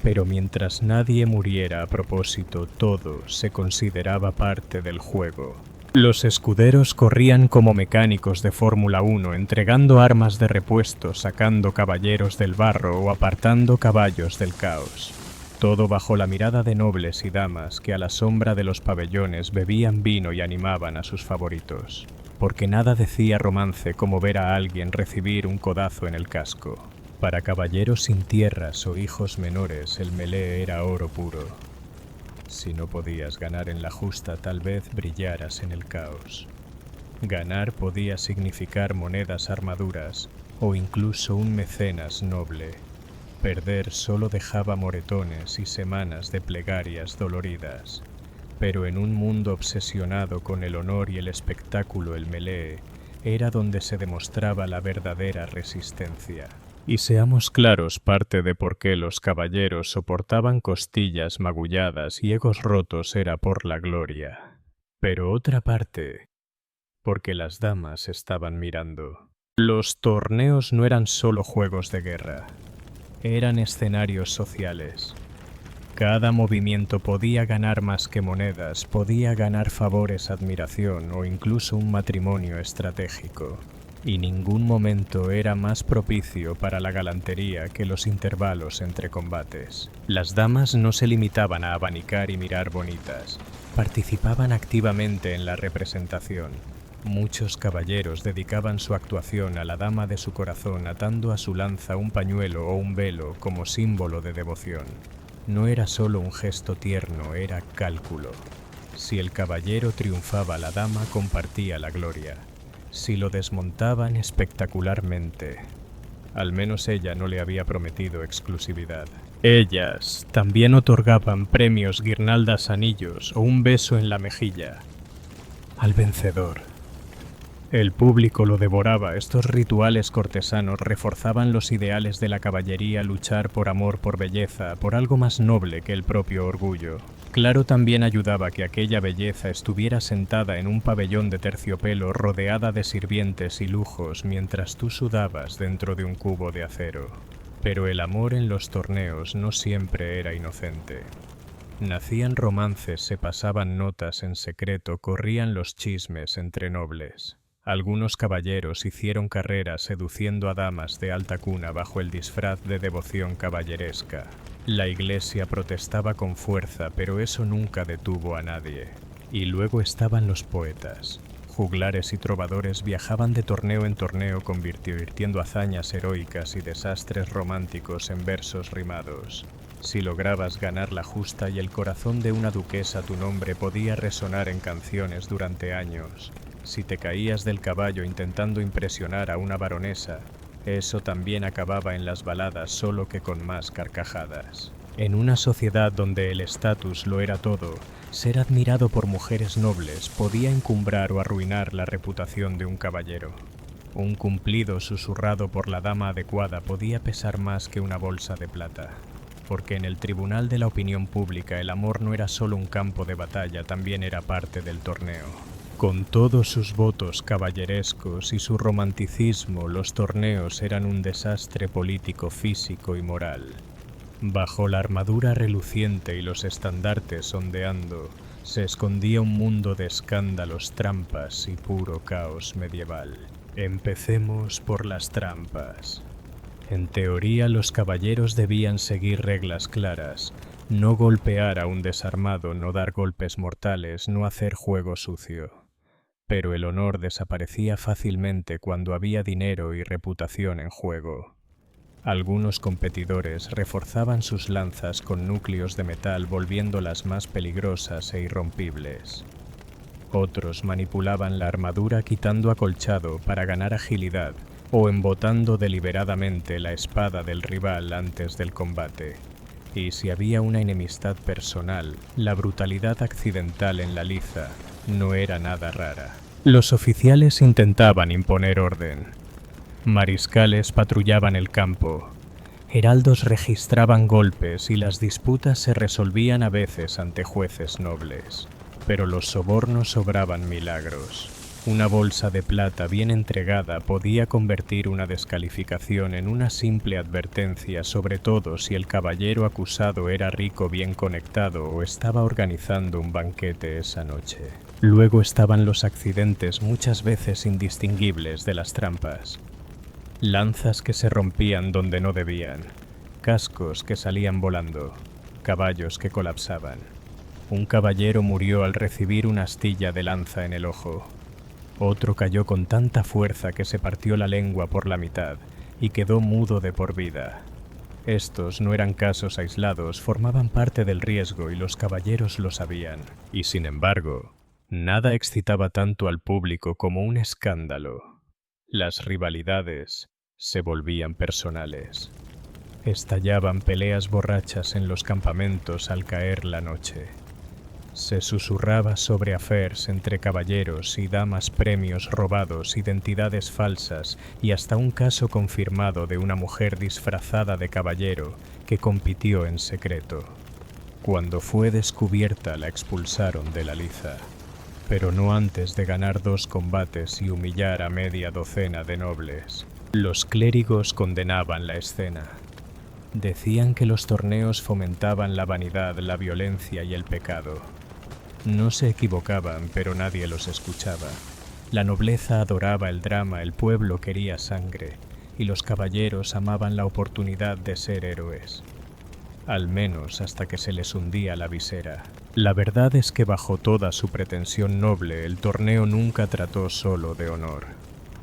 A: Pero mientras nadie muriera a propósito, todo se consideraba parte del juego. Los escuderos corrían como mecánicos de Fórmula 1, entregando armas de repuesto, sacando caballeros del barro o apartando caballos del caos. Todo bajo la mirada de nobles y damas que a la sombra de los pabellones bebían vino y animaban a sus favoritos. Porque nada decía romance como ver a alguien recibir un codazo en el casco. Para caballeros sin tierras o hijos menores, el melee era oro puro. Si no podías ganar en la justa, tal vez brillaras en el caos. Ganar podía significar monedas, armaduras o incluso un mecenas noble. Perder solo dejaba moretones y semanas de plegarias doloridas. Pero en un mundo obsesionado con el honor y el espectáculo, el melee era donde se demostraba la verdadera resistencia. Y seamos claros, parte de por qué los caballeros soportaban costillas magulladas y egos rotos era por la gloria. Pero otra parte, porque las damas estaban mirando. Los torneos no eran solo juegos de guerra, eran escenarios sociales. Cada movimiento podía ganar más que monedas, podía ganar favores, admiración o incluso un matrimonio estratégico. Y ningún momento era más propicio para la galantería que los intervalos entre combates. Las damas no se limitaban a abanicar y mirar bonitas, participaban activamente en la representación. Muchos caballeros dedicaban su actuación a la dama de su corazón, atando a su lanza un pañuelo o un velo como símbolo de devoción. No era solo un gesto tierno, era cálculo. Si el caballero triunfaba, la dama compartía la gloria. Si lo desmontaban espectacularmente, al menos ella no le había prometido exclusividad. Ellas también otorgaban premios, guirnaldas, anillos o un beso en la mejilla al vencedor. El público lo devoraba. Estos rituales cortesanos reforzaban los ideales de la caballería: luchar por amor, por belleza, por algo más noble que el propio orgullo. Claro, también ayudaba que aquella belleza estuviera sentada en un pabellón de terciopelo rodeada de sirvientes y lujos mientras tú sudabas dentro de un cubo de acero. Pero el amor en los torneos no siempre era inocente. Nacían romances, se pasaban notas en secreto, corrían los chismes entre nobles. Algunos caballeros hicieron carrera seduciendo a damas de alta cuna bajo el disfraz de devoción caballeresca. La iglesia protestaba con fuerza, pero eso nunca detuvo a nadie. Y luego estaban los poetas. Juglares y trovadores viajaban de torneo en torneo convirtiendo hazañas heroicas y desastres románticos en versos rimados. Si lograbas ganar la justa y el corazón de una duquesa, tu nombre podía resonar en canciones durante años. Si te caías del caballo intentando impresionar a una baronesa, eso también acababa en las baladas, solo que con más carcajadas. En una sociedad donde el estatus lo era todo, ser admirado por mujeres nobles podía encumbrar o arruinar la reputación de un caballero. Un cumplido susurrado por la dama adecuada podía pesar más que una bolsa de plata. Porque en el tribunal de la opinión pública el amor no era solo un campo de batalla, también era parte del torneo. Con todos sus votos caballerescos y su romanticismo, los torneos eran un desastre político, físico y moral. Bajo la armadura reluciente y los estandartes ondeando, se escondía un mundo de escándalos, trampas y puro caos medieval. Empecemos por las trampas. En teoría, los caballeros debían seguir reglas claras: no golpear a un desarmado, no dar golpes mortales, no hacer juego sucio. pero el honor desaparecía fácilmente cuando había dinero y reputación en juego. Algunos competidores reforzaban sus lanzas con núcleos de metal volviéndolas más peligrosas e irrompibles. Otros manipulaban la armadura quitando acolchado para ganar agilidad o embotando deliberadamente la espada del rival antes del combate. Y si había una enemistad personal, la brutalidad accidental en la liza no era nada rara. Los oficiales intentaban imponer orden. Mariscales patrullaban el campo. Heraldos registraban golpes y las disputas se resolvían a veces ante jueces nobles. Pero los sobornos obraban milagros. Una bolsa de plata bien entregada podía convertir una descalificación en una simple advertencia, sobre todo si el caballero acusado era rico, bien conectado o estaba organizando un banquete esa noche. Luego estaban los accidentes, muchas veces indistinguibles de las trampas. Lanzas que se rompían donde no debían, cascos que salían volando, caballos que colapsaban. Un caballero murió al recibir una astilla de lanza en el ojo. Otro cayó con tanta fuerza que se partió la lengua por la mitad y quedó mudo de por vida. Estos no eran casos aislados, formaban parte del riesgo y los caballeros lo sabían. Y sin embargo, nada excitaba tanto al público como un escándalo. Las rivalidades se volvían personales. Estallaban peleas borrachas en los campamentos al caer la noche. Se susurraba sobre affairs entre caballeros y damas, premios robados, identidades falsas y hasta un caso confirmado de una mujer disfrazada de caballero que compitió en secreto. Cuando fue descubierta la expulsaron de la liza, pero no antes de ganar 2 combates y humillar a media docena de nobles. Los clérigos condenaban la escena. Decían que los torneos fomentaban la vanidad, la violencia y el pecado. No se equivocaban, pero nadie los escuchaba. La nobleza adoraba el drama, el pueblo quería sangre, y los caballeros amaban la oportunidad de ser héroes. Al menos hasta que se les hundía la visera. La verdad es que bajo toda su pretensión noble, el torneo nunca trató solo de honor.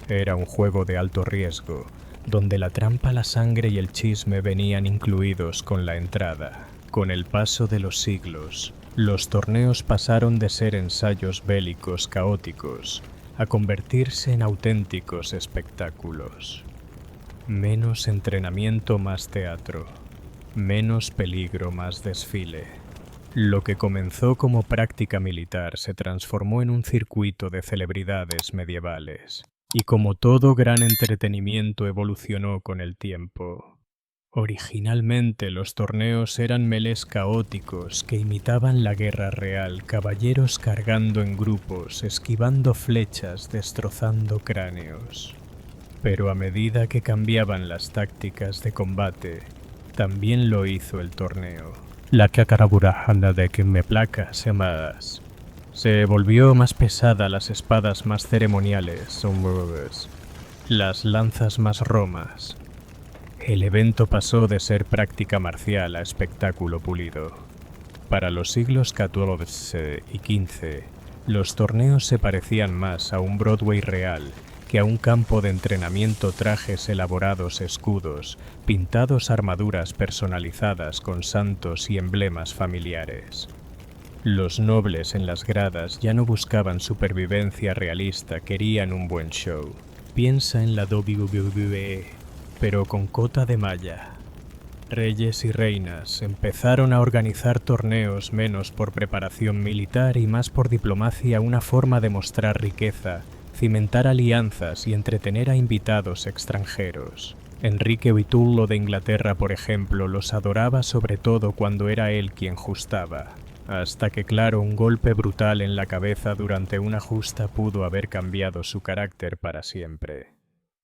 A: Era un juego de alto riesgo, donde la trampa, la sangre y el chisme venían incluidos con la entrada. Con el paso de los siglos, los torneos pasaron de ser ensayos bélicos caóticos a convertirse en auténticos espectáculos. Menos entrenamiento, más teatro. Menos peligro, más desfile. Lo que comenzó como práctica militar se transformó en un circuito de celebridades medievales, y como todo gran entretenimiento evolucionó con el tiempo. Originalmente los torneos eran melés caóticos que imitaban la guerra real, caballeros cargando en grupos, esquivando flechas, destrozando cráneos. Pero a medida que cambiaban las tácticas de combate, también lo hizo el torneo. La cacaraburaja de que me placas más. Se volvió más pesada, las espadas más ceremoniales, las lanzas más romas. El evento pasó de ser práctica marcial a espectáculo pulido. Para los siglos XIV y XV, los torneos se parecían más a un Broadway real que a un campo de entrenamiento. Trajes elaborados, escudos, pintados, armaduras personalizadas con santos y emblemas familiares. Los nobles en las gradas ya no buscaban supervivencia realista, querían un buen show. Piensa en la WWE, pero con cota de malla. Reyes y reinas empezaron a organizar torneos menos por preparación militar y más por diplomacia, una forma de mostrar riqueza, cimentar alianzas y entretener a invitados extranjeros. Enrique Vitullo de Inglaterra, por ejemplo, los adoraba sobre todo cuando era él quien justaba. Hasta que, claro, un golpe brutal en la cabeza durante una justa pudo haber cambiado su carácter para siempre.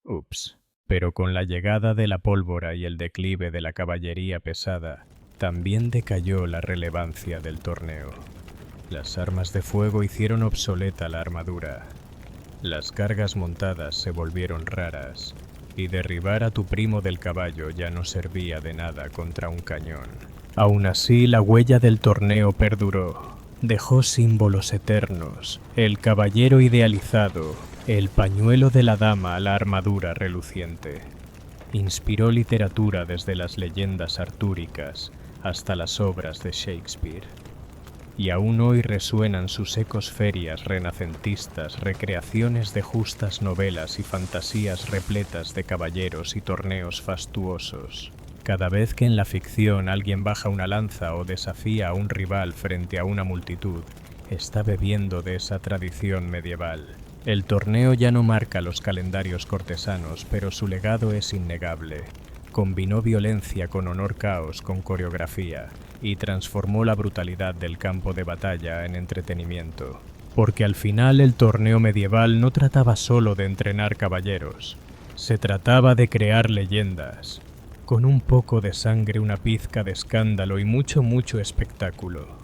A: Ups. Pero con la llegada de la pólvora y el declive de la caballería pesada, también decayó la relevancia del torneo. Las armas de fuego hicieron obsoleta la armadura. Las cargas montadas se volvieron raras, y derribar a tu primo del caballo ya no servía de nada contra un cañón. Aún así, la huella del torneo perduró. Dejó símbolos eternos, el caballero idealizado, el pañuelo de la dama, la armadura reluciente. Inspiró literatura desde las leyendas artúricas hasta las obras de Shakespeare. Y aún hoy resuenan sus ecos ferias renacentistas, recreaciones de justas novelas y fantasías repletas de caballeros y torneos fastuosos. Cada vez que en la ficción alguien baja una lanza o desafía a un rival frente a una multitud, está bebiendo de esa tradición medieval. El torneo ya no marca los calendarios cortesanos, pero su legado es innegable. Combinó violencia con honor, caos con coreografía, y transformó la brutalidad del campo de batalla en entretenimiento. Porque al final el torneo medieval no trataba solo de entrenar caballeros, se trataba de crear leyendas, con un poco de sangre, una pizca de escándalo y mucho espectáculo.